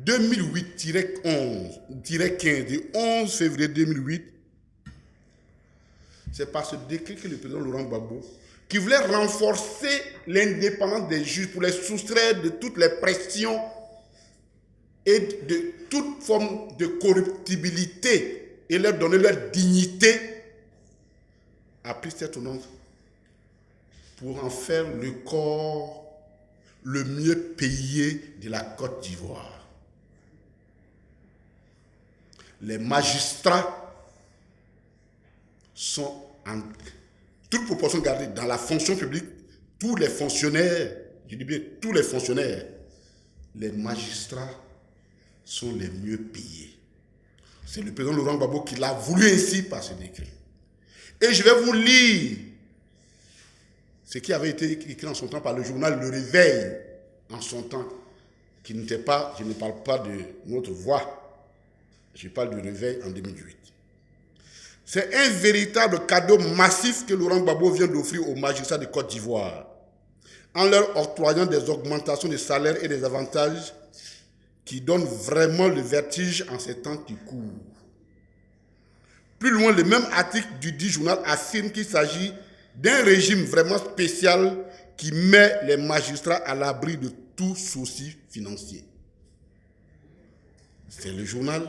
2008-15 du 11 février 2008, c'est par ce décret que le président Laurent Gbagbo, qui voulait renforcer l'indépendance des juges pour les soustraire de toutes les pressions et de toute forme de corruptibilité et leur donner leur dignité, a pris cette ordonnance pour en faire le corps le mieux payé de la Côte d'Ivoire. Les magistrats sont en toute proportion gardée dans la fonction publique. Tous les fonctionnaires, je dis bien tous les fonctionnaires, les magistrats sont les mieux payés. C'est le président Laurent Gbagbo qui l'a voulu ainsi par ce décret. Et je vais vous lire ce qui avait été écrit en son temps par le journal Le Réveil, en son temps, qui n'était pas, je ne parle pas de notre voix, je parle du Réveil en 2008. C'est un véritable cadeau massif que Laurent Gbagbo vient d'offrir aux magistrats de Côte d'Ivoire, en leur octroyant des augmentations de salaire et des avantages qui donnent vraiment le vertige en ces temps qui courent. Plus loin, le même article du dit journal affirme qu'il s'agit d'un régime vraiment spécial qui met les magistrats à l'abri de tout souci financier. C'est le journal,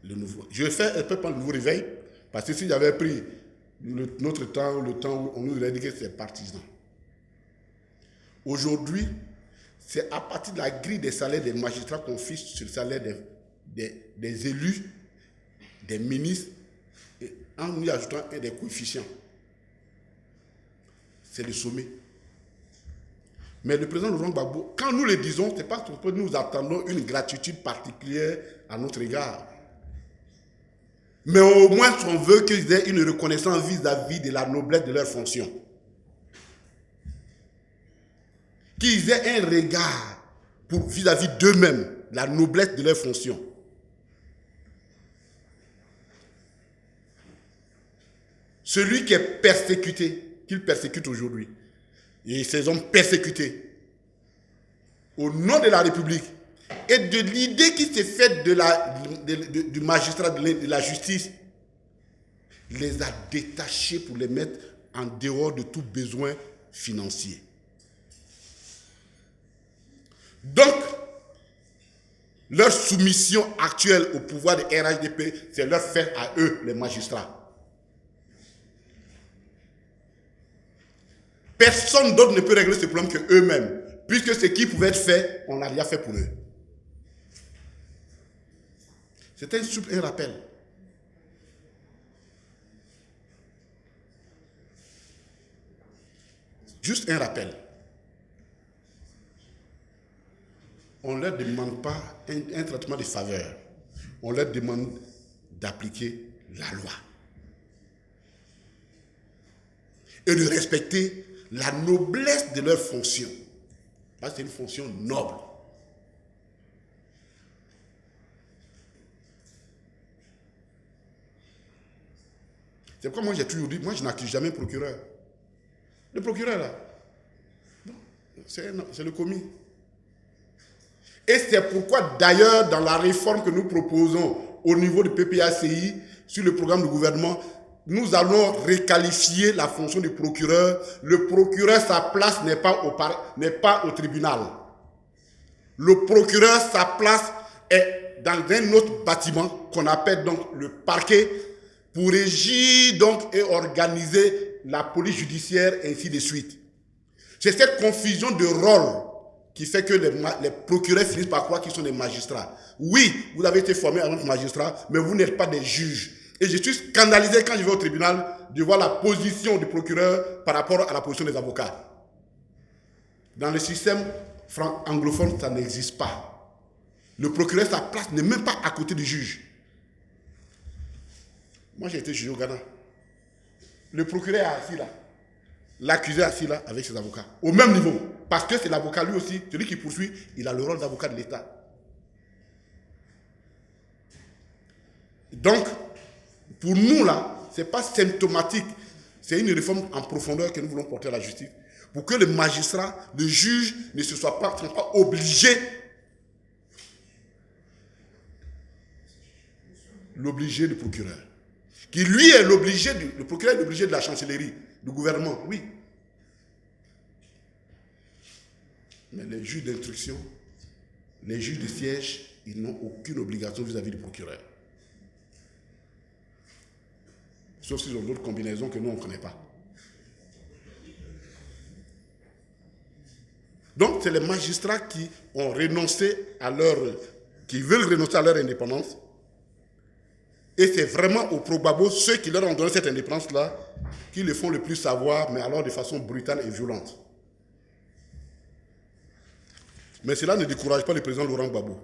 le nouveau. Je vais faire un peu pas le nouveau réveil, parce que si j'avais pris notre temps, le temps où on nous aurait dit que c'est partisan. Aujourd'hui, c'est à partir de la grille des salaires des magistrats qu'on fiche sur le salaire des élus, des ministres, et en y ajoutant des coefficients. C'est le sommet. Mais le président Laurent Gbagbo, quand nous le disons, ce n'est pas parce que nous attendons une gratitude particulière à notre égard. Mais au moins, on veut qu'ils aient une reconnaissance vis-à-vis de la noblesse de leur fonction. Qu'ils aient un regard vis-à-vis d'eux-mêmes, la noblesse de leur fonction. Celui qui est persécuté, qu'il persécute aujourd'hui, et ces hommes persécutés, au nom de la République, et de l'idée qui s'est faite du magistrat de la justice, les a détachés pour les mettre en dehors de tout besoin financier. Donc, leur soumission actuelle au pouvoir de RHDP, c'est leur faire à eux, les magistrats. Personne d'autre ne peut régler ce problème qu'eux-mêmes, puisque ce qui pouvait être fait, on l'a déjà fait pour eux. C'était un rappel. Juste un rappel. On ne leur demande pas un traitement de faveur. On leur demande d'appliquer la loi. Et de respecter la noblesse de leur fonction. Parce que c'est une fonction noble. C'est pourquoi moi j'ai toujours dit, moi je n'accuse jamais le procureur. Le procureur là, c'est le commis. Et c'est pourquoi d'ailleurs dans la réforme que nous proposons au niveau du PPACI, sur le programme du gouvernement, nous allons requalifier la fonction du procureur. Le procureur, sa place n'est pas au tribunal. Le procureur, sa place est dans un autre bâtiment qu'on appelle donc le parquet pour régir donc et organiser la police judiciaire et ainsi de suite. C'est cette confusion de rôle qui fait que les procureurs finissent par croire qu'ils sont des magistrats. Oui, vous avez été formé en tant que magistrat, mais vous n'êtes pas des juges. Et je suis scandalisé quand je vais au tribunal de voir la position du procureur par rapport à la position des avocats. Dans le système anglophone, ça n'existe pas. Le procureur, sa place n'est même pas à côté du juge. Moi, j'ai été juge au Ghana. Le procureur est assis là. L'accusé est assis là avec ses avocats. Au même niveau. Parce que c'est l'avocat lui aussi, celui qui poursuit, il a le rôle d'avocat de l'État. Donc, pour nous là, ce n'est pas symptomatique. C'est une réforme en profondeur que nous voulons porter à la justice. Pour que le magistrat, le juge, ne soit pas obligé. L'obligé du procureur. Qui lui est l'obligé, le procureur est l'obligé de la chancellerie, du gouvernement, oui. Mais les juges d'instruction, les juges de siège, ils n'ont aucune obligation vis-à-vis du procureur. Sauf s'ils ont d'autres combinaisons que nous, on ne connaît pas. Donc, c'est les magistrats qui ont renoncé qui veulent renoncer à leur indépendance. Et c'est vraiment au Progbabo, ceux qui leur ont donné cette indépendance-là, qui le font le plus savoir, mais alors de façon brutale et violente. Mais cela ne décourage pas le président Laurent Gbagbo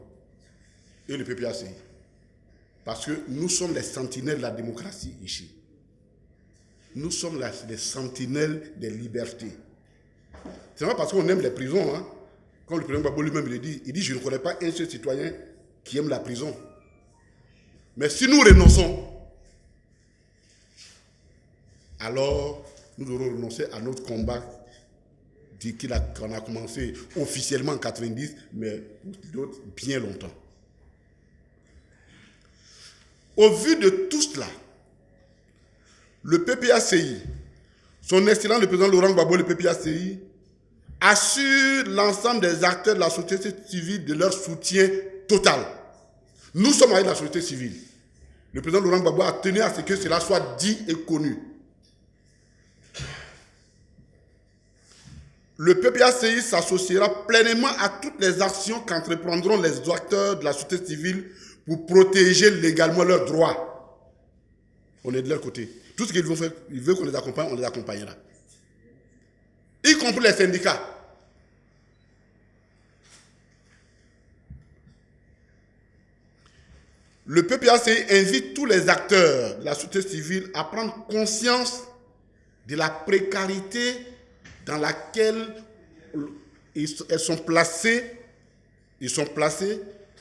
et le PPACI. Parce que nous sommes les sentinelles de la démocratie ici. Nous sommes les sentinelles des libertés. C'est pas parce qu'on aime les prisons, hein. Quand le président Gbagbo lui-même il dit, je ne connais pas un seul citoyen qui aime la prison. Mais si nous renonçons, alors nous devrons renoncer à notre combat qu'on a commencé officiellement en 90, mais pour d'autres bien longtemps. Au vu de tout cela, le PPACI, son excellent le président Laurent Gbagbo, le PPACI, assure l'ensemble des acteurs de la société civile de leur soutien total Nous sommes avec la société civile. Le président Laurent Gbagbo a tenu à ce que cela soit dit et connu. Le PPACI s'associera pleinement à toutes les actions qu'entreprendront les acteurs de la société civile pour protéger légalement leurs droits. On est de leur côté. Tout ce qu'ils vont faire, ils veulent qu'on les accompagne, on les accompagnera. Y compris les syndicats. Le PPACI invite tous les acteurs de la société civile à prendre conscience de la précarité dans laquelle ils sont placés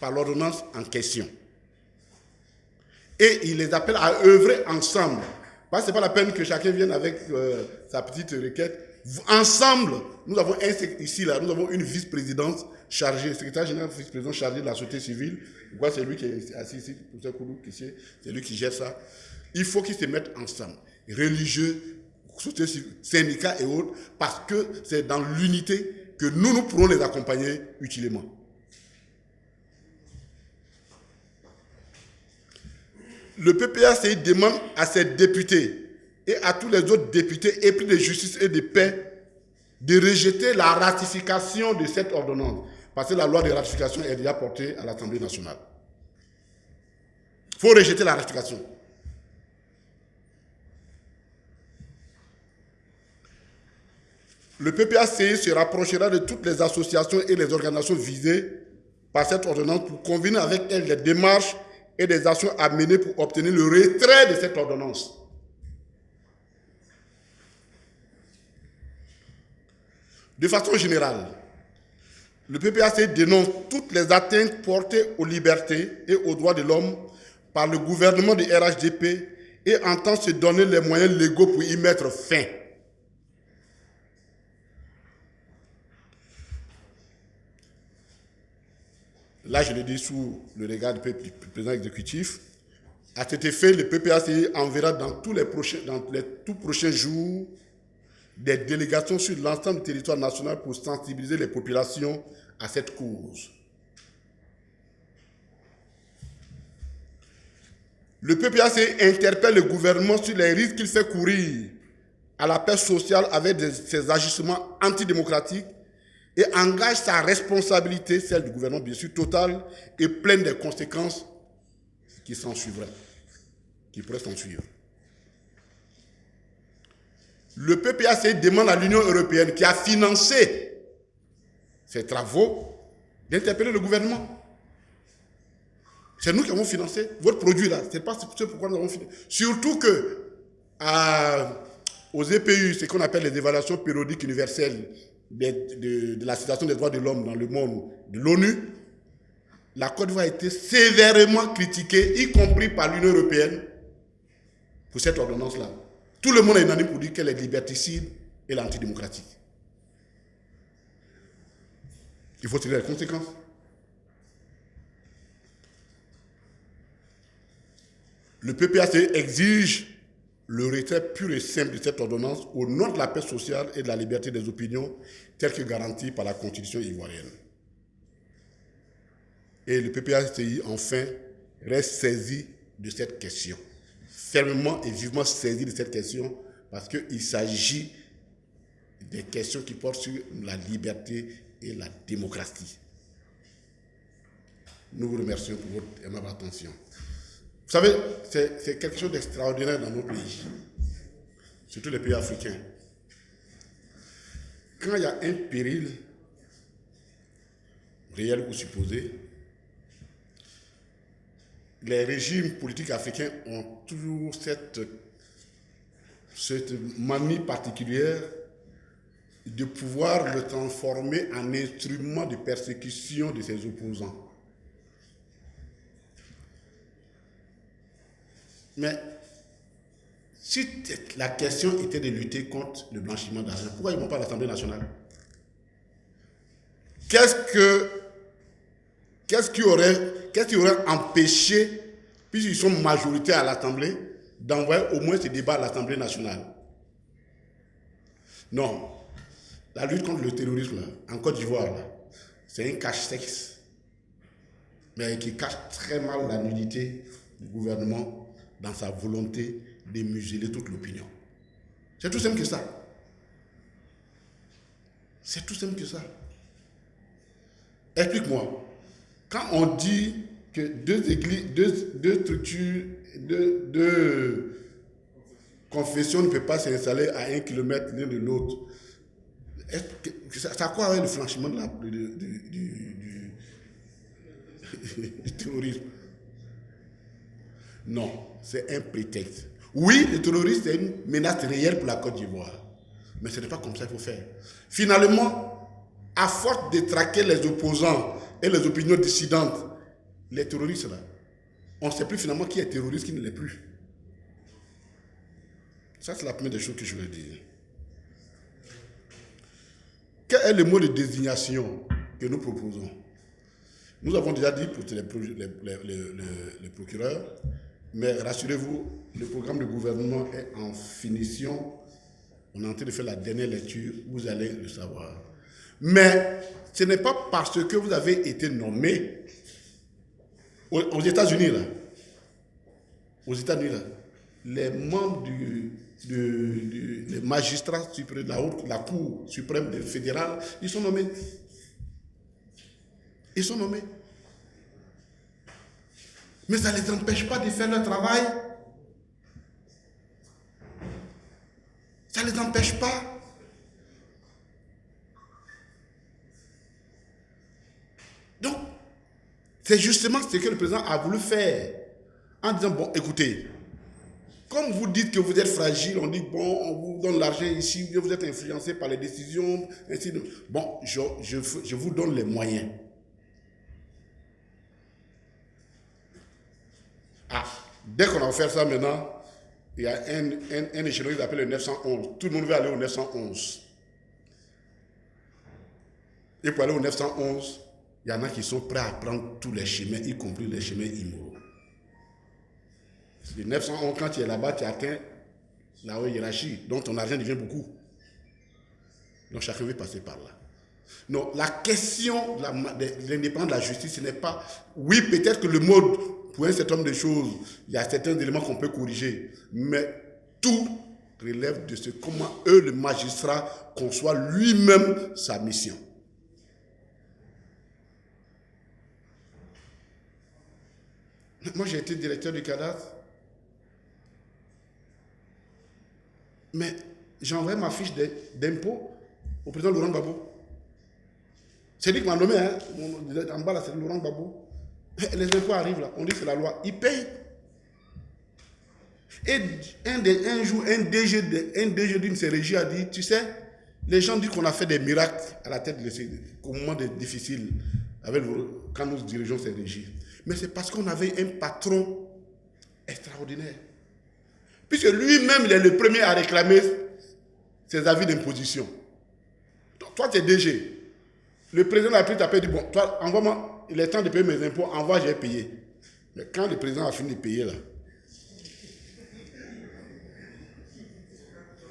par l'ordonnance en question. Et il les appelle à œuvrer ensemble. Parce que ce n'est pas la peine que chacun vienne avec sa petite requête. Ensemble, nous avons ici, là, nous avons une vice-présidence chargée, secrétaire général vice-président chargé de la société civile. C'est lui qui est assis ici, c'est lui qui gère ça. Il faut qu'ils se mettent ensemble, religieux, société civile, syndicats et autres, parce que c'est dans l'unité que nous pourrons les accompagner utilement. Le PPACI demande à ses députés et à tous les autres députés épris de justice et de paix de rejeter la ratification de cette ordonnance. Parce que la loi de ratification est déjà portée à l'Assemblée nationale. Il faut rejeter la ratification. Le PPACI se rapprochera de toutes les associations et les organisations visées par cette ordonnance pour convenir avec elles des démarches et des actions à mener pour obtenir le retrait de cette ordonnance. De façon générale, le PPACI dénonce toutes les atteintes portées aux libertés et aux droits de l'homme par le gouvernement du RHDP et entend se donner les moyens légaux pour y mettre fin. Là, je le dis sous le regard du président exécutif. À cet effet, le PPACI enverra dans les tout prochains jours des délégations sur l'ensemble du territoire national pour sensibiliser les populations à cette cause. Le PPACI interpelle le gouvernement sur les risques qu'il fait courir à la paix sociale avec ses agissements antidémocratiques et engage sa responsabilité, celle du gouvernement bien sûr, totale et pleine des conséquences qui s'en suivraient, qui pourraient s'en suivre. Le PPACI demande à l'Union européenne, qui a financé ces travaux, d'interpeller le gouvernement. C'est nous qui avons financé votre produit là. Ce n'est pas ce pourquoi nous avons financé. Surtout que aux EPU, ce qu'on appelle les évaluations périodiques universelles de la situation des droits de l'homme dans le monde de l'ONU, la Côte d'Ivoire a été sévèrement critiquée, y compris par l'Union européenne, pour cette ordonnance-là. Tout le monde est unanime pour dire qu'elle est liberticide et l'antidémocratique. Il faut tirer les conséquences. Le PPACI exige le retrait pur et simple de cette ordonnance au nom de la paix sociale et de la liberté des opinions telle que garantie par la Constitution ivoirienne. Et le PPACI, enfin, reste saisi de cette question. Fermement et vivement saisi de cette question parce qu'il s'agit des questions qui portent sur la liberté et la démocratie. Nous vous remercions pour votre aimable attention. Vous savez, c'est quelque chose d'extraordinaire dans nos pays, surtout les pays africains. Quand il y a un péril réel ou supposé, les régimes politiques africains ont toujours cette manie particulière de pouvoir le transformer en instrument de persécution de ses opposants. Mais si la question était de lutter contre le blanchiment d'argent, pourquoi ils ne vont pas à l'Assemblée nationale? Qu'est-ce qui aurait empêché, puisqu'ils sont majoritaires à l'Assemblée, d'envoyer au moins ce débat à l'Assemblée nationale? Non. La lutte contre le terrorisme, là, en Côte d'Ivoire, c'est un cache-sexe. mais qui cache très mal la nudité du gouvernement dans sa volonté de museler toute l'opinion. C'est tout simple que ça. C'est tout simple que ça. Explique-moi. Quand on dit que deux églises, deux structures, deux confessions ne peuvent pas s'installer à 1 kilomètre l'un de l'autre, ça a quoi avec le franchissement du terrorisme? Non, c'est un prétexte. Oui, le terrorisme est une menace réelle pour la Côte d'Ivoire. Mais ce n'est pas comme ça qu'il faut faire. Finalement, à force de traquer les opposants et les opinions dissidentes, les terroristes là, on ne sait plus finalement qui est terroriste, qui ne l'est plus. Ça, c'est la première des choses que je veux dire. Quel est le mot de désignation que nous proposons? Nous avons déjà dit pour les procureurs, mais rassurez-vous, le programme de gouvernement est en finition. On est en train de faire la dernière lecture, vous allez le savoir. Mais ce n'est pas parce que vous avez été nommé aux États-Unis, là. Aux États-Unis, là. Les membres les magistrats de la Cour suprême fédérale, ils sont nommés. Ils sont nommés. Mais ça ne les empêche pas de faire leur travail. Ça ne les empêche pas. Donc, c'est justement ce que le président a voulu faire en disant, bon, écoutez, comme vous dites que vous êtes fragile, on dit, bon, on vous donne l'argent ici, vous êtes influencé par les décisions, ainsi de... Bon, je vous donne les moyens. Ah, dès qu'on a offert ça maintenant, il y a un échelon qui s'appelle le 911. Tout le monde veut aller au 911. Et pour aller au 911, il y en a qui sont prêts à prendre tous les chemins, y compris les chemins immoraux. Le 911, quand tu es là-bas, tu atteins la haute hiérarchie, donc ton argent devient beaucoup. Donc chacun veut passer par là. Non, la question de l'indépendance de la justice, ce n'est pas... Oui, peut-être que le mode, pour un certain nombre de choses, il y a certains éléments qu'on peut corriger, mais tout relève de ce comment le magistrat, conçoit lui-même sa mission. Moi, j'ai été directeur du cadastre, mais j'ai envoyé ma fiche d'impôt au président Laurent Gbagbo. C'est lui qui m'a nommé, hein. En bas là, c'est Laurent Gbagbo. Les impôts arrivent là, on dit que c'est la loi, ils payent. Et un jour, un DG d'une de ces régies a dit, tu sais, les gens disent qu'on a fait des miracles à la tête au moment difficile quand nous dirigeons ces régies. Mais c'est parce qu'on avait un patron extraordinaire. Puisque lui-même, il est le premier à réclamer ses avis d'imposition. Toi, tu es DG. Le président a pris ta paix et dit, bon, toi, envoie-moi, il est temps de payer mes impôts, envoie, j'ai payé. Mais quand le président a fini de payer, là,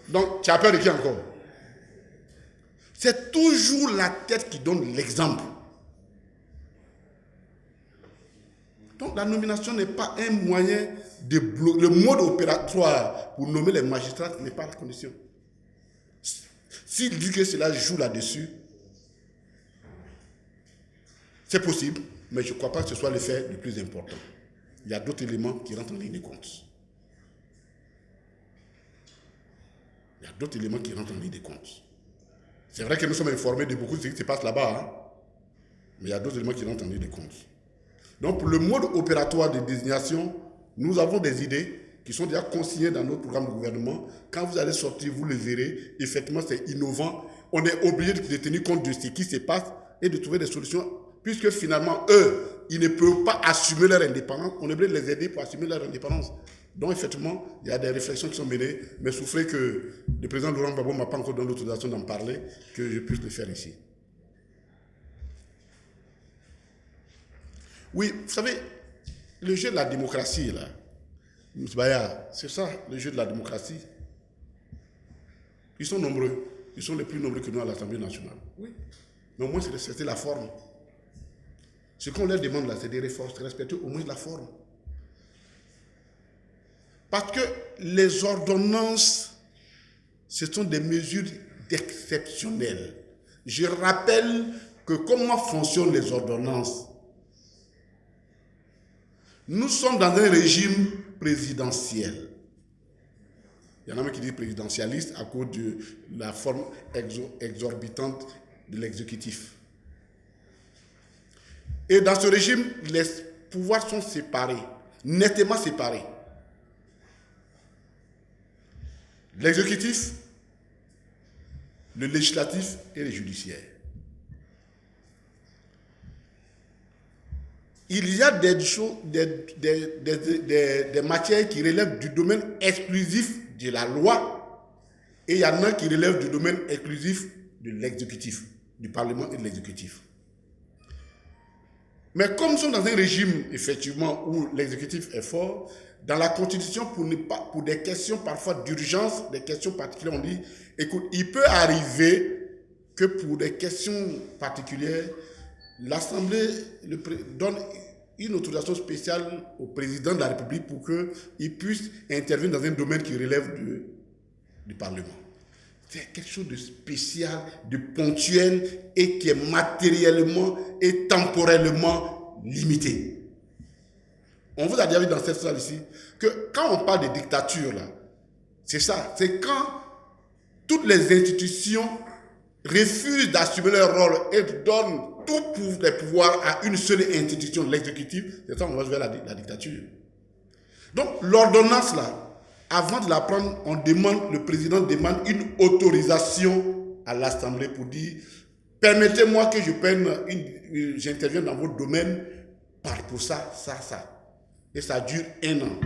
donc, tu as peur de qui encore? C'est toujours la tête qui donne l'exemple. Donc, la nomination n'est pas un moyen de bloquer. Le mode opératoire pour nommer les magistrats n'est pas la condition. S'il dit que cela joue là-dessus, c'est possible, mais je ne crois pas que ce soit le fait le plus important. Il y a d'autres éléments qui rentrent en ligne de compte. Il y a d'autres éléments qui rentrent en ligne de compte. C'est vrai que nous sommes informés de beaucoup de ce qui se passe là-bas, hein? Mais il y a d'autres éléments qui rentrent en ligne de compte. Donc, pour le mode opératoire de désignation, nous avons des idées qui sont déjà consignées dans notre programme de gouvernement. Quand vous allez sortir, vous le verrez. Effectivement, c'est innovant. On est obligé de tenir compte de ce qui se passe et de trouver des solutions, puisque finalement, eux, ils ne peuvent pas assumer leur indépendance. On est obligé de les aider pour assumer leur indépendance. Donc, effectivement, il y a des réflexions qui sont menées, mais souffrez que le président Laurent Gbagbo ne m'a pas encore donné l'autorisation d'en parler, que je puisse le faire ici. Oui, vous savez, le jeu de la démocratie, là, c'est ça, le jeu de la démocratie. Ils sont nombreux. Ils sont les plus nombreux que nous à l'Assemblée nationale. Oui. Mais au moins, c'est la forme. Ce qu'on leur demande là, c'est de respecter au moins la forme. Parce que les ordonnances, ce sont des mesures exceptionnelles. Je rappelle que comment fonctionnent les ordonnances. Nous sommes dans un régime présidentiel. Il y en a même qui disent présidentialiste à cause de la forme exorbitante de l'exécutif. Et dans ce régime, les pouvoirs sont séparés, nettement séparés. L'exécutif, le législatif et le judiciaire. Il y a des matières qui relèvent du domaine exclusif de la loi et il y en a qui relèvent du domaine exclusif de l'exécutif, du Parlement et de l'exécutif. Mais comme nous sommes dans un régime, effectivement, où l'exécutif est fort, dans la Constitution, pour des questions parfois d'urgence, des questions particulières, on dit, écoute, il peut arriver que pour des questions particulières, l'Assemblée donne une autorisation spéciale au président de la République pour qu'il puisse intervenir dans un domaine qui relève du Parlement. C'est quelque chose de spécial, de ponctuel et qui est matériellement et temporellement limité. On vous a déjà vu dans cette salle ici que quand on parle de dictature, là, c'est ça, c'est quand toutes les institutions refusent d'assumer leur rôle et donnent tous les pouvoirs à une seule institution, l'exécutif, c'est ça qu'on va vers la dictature. Donc l'ordonnance là, avant de la prendre, le président demande une autorisation à l'Assemblée pour dire permettez-moi que j'intervienne dans votre domaine pour ça. Et ça dure 1 an.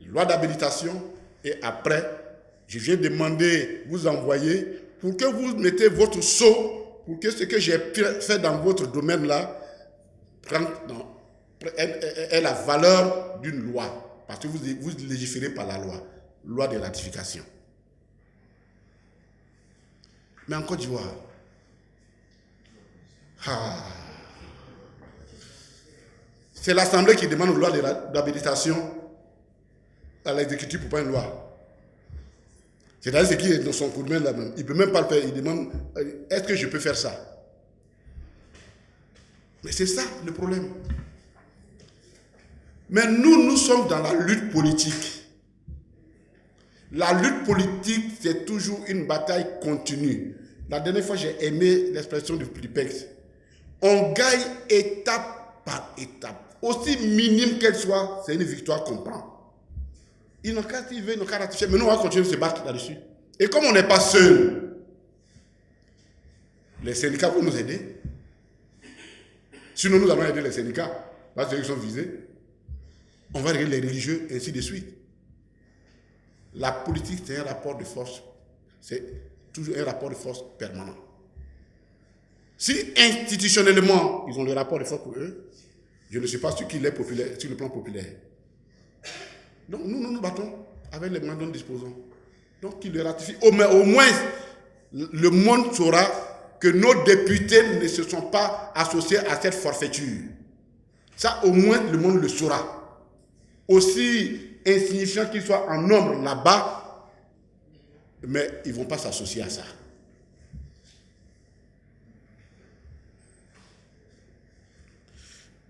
Loi d'habilitation et après, je viens demander, vous envoyer pour que vous mettez votre sceau, pour que ce que j'ai fait dans votre domaine-là ait la valeur d'une loi. Parce que vous légiférez par la loi de ratification. Mais en Côte d'Ivoire, c'est l'Assemblée qui demande une loi d'habilitation à l'exécutif pour pas une loi. C'est-à-dire ce qui est dans son coup de main là-même. Il ne peut même pas le faire. Il demande, est-ce que je peux faire ça? Mais c'est ça le problème. Mais nous sommes dans la lutte politique. La lutte politique, c'est toujours une bataille continue. La dernière fois, j'ai aimé l'expression du Plipex. On gagne étape par étape. Aussi minime qu'elle soit, c'est une victoire qu'on prend. Ils n'ont qu'à ratifier, mais nous, on va continuer de se battre là-dessus. Et comme on n'est pas seul, les syndicats vont nous aider. Sinon, nous allons aider les syndicats, parce qu'ils sont visés. On va régler les religieux, ainsi de suite. La politique, c'est un rapport de force. C'est toujours un rapport de force permanent. Si institutionnellement, ils ont le rapport de force pour eux, je ne sais pas sur qui il est populaire, sur le plan populaire. Donc nous nous battons avec les moyens dont nous disposons. Donc qu'ils le ratifient. Au moins, le monde saura que nos députés ne se sont pas associés à cette forfaiture. Ça, au moins, le monde le saura. Aussi insignifiant qu'ils soient en nombre là-bas, mais ils ne vont pas s'associer à ça.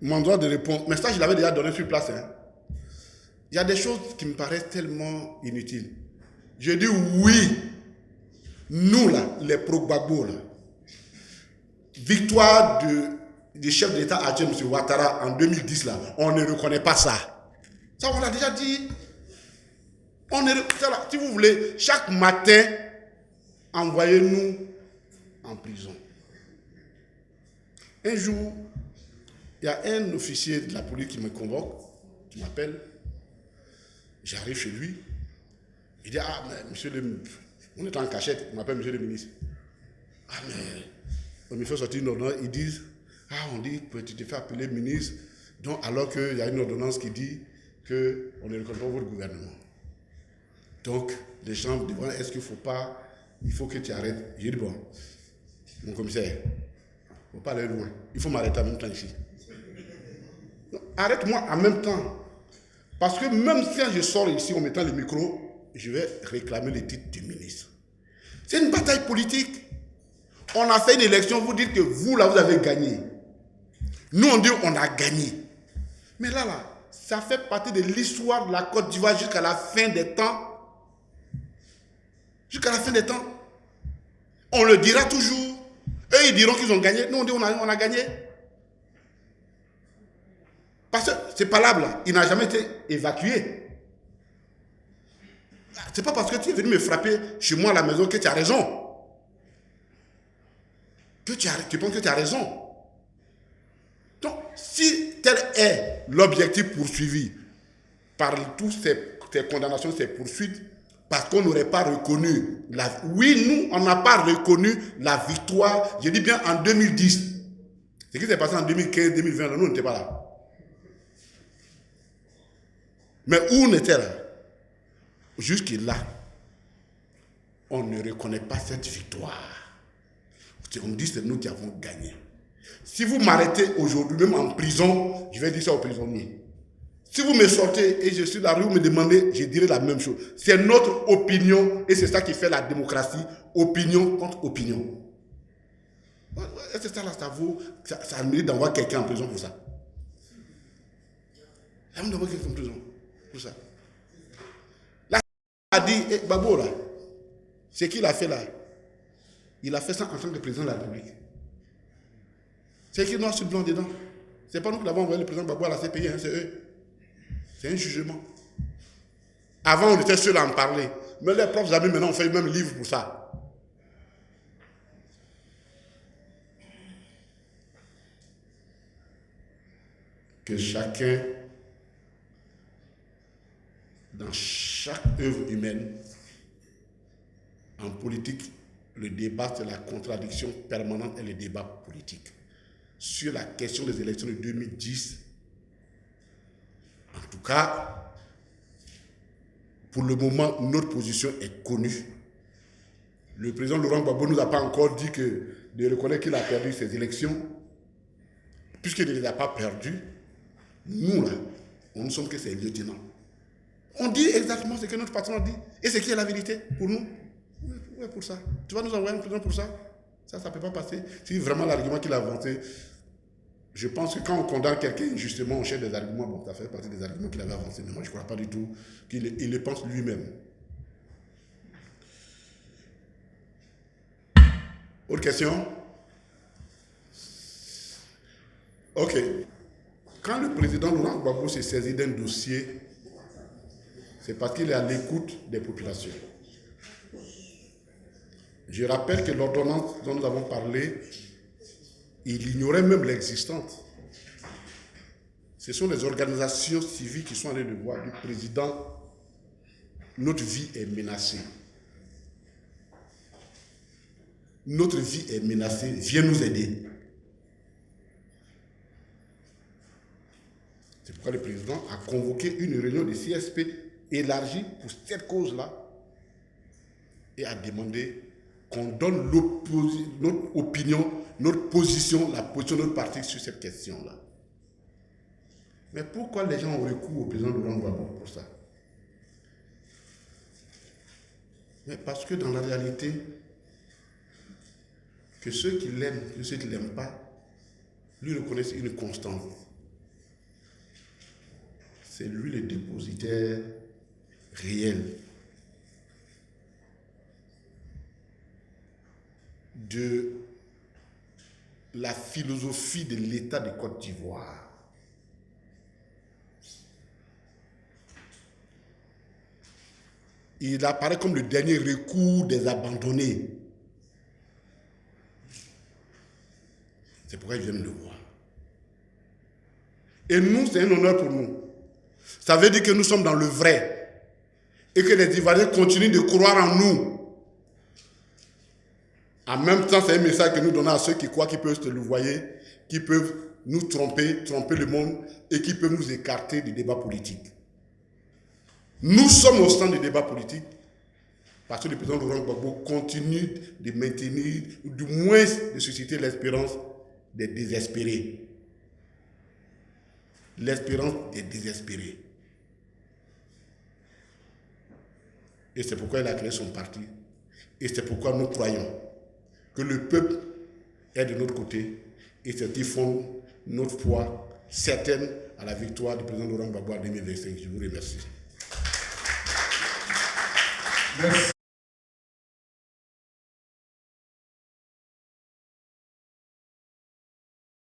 Mon droit de réponse, mais ça je l'avais déjà donné sur place. Il y a des choses qui me paraissent tellement inutiles. Je dis oui, nous là, les pro-Gbagbo là, victoire du chef d'État adjoint M. Ouattara en 2010 là, on ne reconnaît pas ça. Ça, on l'a déjà dit. Si vous voulez, chaque matin, envoyez-nous en prison. Un jour, il y a un officier de la police qui me convoque, qui m'appelle. J'arrive chez lui. Il dit, mais monsieur on est en cachette, il m'appelle monsieur le ministre. Mais on me fait sortir une ordonnance, ils disent, on dit que tu te fais appeler ministre, donc alors qu'il y a une ordonnance qui dit qu'on ne reconnaît pas votre gouvernement. Donc, les gens me disent, est-ce qu'il ne faut pas, il faut que tu arrêtes. J'ai dit, bon, mon commissaire, faut pas aller loin. Il faut m'arrêter en même temps ici. Arrête-moi en même temps. Parce que même si je sors ici en mettant le micro, je vais réclamer le titre du ministre. C'est une bataille politique. On a fait une élection, vous dites que vous, là, vous avez gagné. Nous, on dit on a gagné. Mais là, ça fait partie de l'histoire de la Côte d'Ivoire jusqu'à la fin des temps. Jusqu'à la fin des temps. On le dira toujours. Eux, ils diront qu'ils ont gagné. Nous, on dit on a gagné. Parce que c'est palable, il n'a jamais été évacué. C'est pas parce que tu es venu me frapper chez moi à la maison que tu as raison. Tu penses que tu as raison. Donc, si tel est l'objectif poursuivi par toutes ces condamnations, ces poursuites, parce qu'on n'aurait pas reconnu oui, nous, on n'a pas reconnu la victoire, je dis bien en 2010. Ce qui s'est passé en 2015, 2020, nous, on n'était pas là. Mais où on était là? Jusque-là, on ne reconnaît pas cette victoire. On dit que c'est nous qui avons gagné. Si vous m'arrêtez aujourd'hui, même en prison, je vais dire ça aux prisonniers. Si vous me sortez et je suis dans la rue, vous me demandez, je dirai la même chose. C'est notre opinion et c'est ça qui fait la démocratie. Opinion contre opinion. C'est ça là, ça mérite d'envoyer quelqu'un en prison pour ça. Ça mérite d'envoyer quelqu'un en prison pour ça. Là, il a dit, Babo là, c'est qu'il a fait là. Il a fait ça en tant que président de la République. C'est écrit noir sur blanc dedans. C'est pas nous qui l'avons envoyé le président Babo à la CPI, hein, c'est eux. C'est un jugement. Avant, on était seuls à en parler. Mais les profs amis, maintenant, on fait même livre pour ça. Que chacun, dans chaque œuvre humaine, en politique, le débat, c'est la contradiction permanente et le débat politique. Sur la question des élections de 2010, en tout cas, pour le moment, notre position est connue. Le président Laurent Gbagbo ne nous a pas encore dit de reconnaître qu'il a perdu ces élections, puisqu'il ne les a pas perdues. Nous, là, on ne sommes que ses lieutenants. On dit exactement ce que notre patron dit, et ce qui est la vérité pour nous. Oui, pour ça. Tu vas nous envoyer un président pour ça? Ça ne peut pas passer. Si vraiment l'argument qu'il a inventé, je pense que quand on condamne quelqu'un, justement, on cherche des arguments. Bon, ça fait partie des arguments qu'il avait avancés, mais moi, je ne crois pas du tout qu'il le pense lui-même. Autre question? Ok. Quand le président Laurent Gbagbo s'est saisi d'un dossier, c'est parce qu'il est à l'écoute des populations. Je rappelle que l'ordonnance dont nous avons parlé, il ignorait même l'existence. Ce sont les organisations civiles qui sont allées le voir du président. Notre vie est menacée. Notre vie est menacée. Viens nous aider. C'est pourquoi le président a convoqué une réunion de CSP élargie pour cette cause-là et a demandé qu'on donne notre opinion, notre position, la position de notre parti sur cette question-là. Mais pourquoi les gens ont recours au président Laurent Gbagbo pour ça? Mais parce que dans la réalité, que ceux qui l'aiment, que ceux qui ne l'aiment pas, lui reconnaissent une constance. C'est lui le dépositaire réel de la philosophie de l'État de Côte d'Ivoire. Il apparaît comme le dernier recours des abandonnés. C'est pourquoi ils viennent le voir. Et nous, c'est un honneur pour nous. Ça veut dire que nous sommes dans le vrai. Et que les Ivoiriens continuent de croire en nous. En même temps, c'est un message que nous donnons à ceux qui croient qu'ils peuvent se le voyer, qui peuvent nous tromper le monde et qui peuvent nous écarter du débat politique. Nous sommes au centre du débat politique parce que le président Laurent Gbagbo continue de maintenir, ou du moins de susciter l'espérance des désespérés. L'espérance des désespérés. Et c'est pourquoi il a créé son parti. Et c'est pourquoi nous croyons que le peuple est de notre côté. Et c'est ce qui fonde notre foi certaine à la victoire du président Laurent Gbagbo en 2025. Je vous remercie. Merci.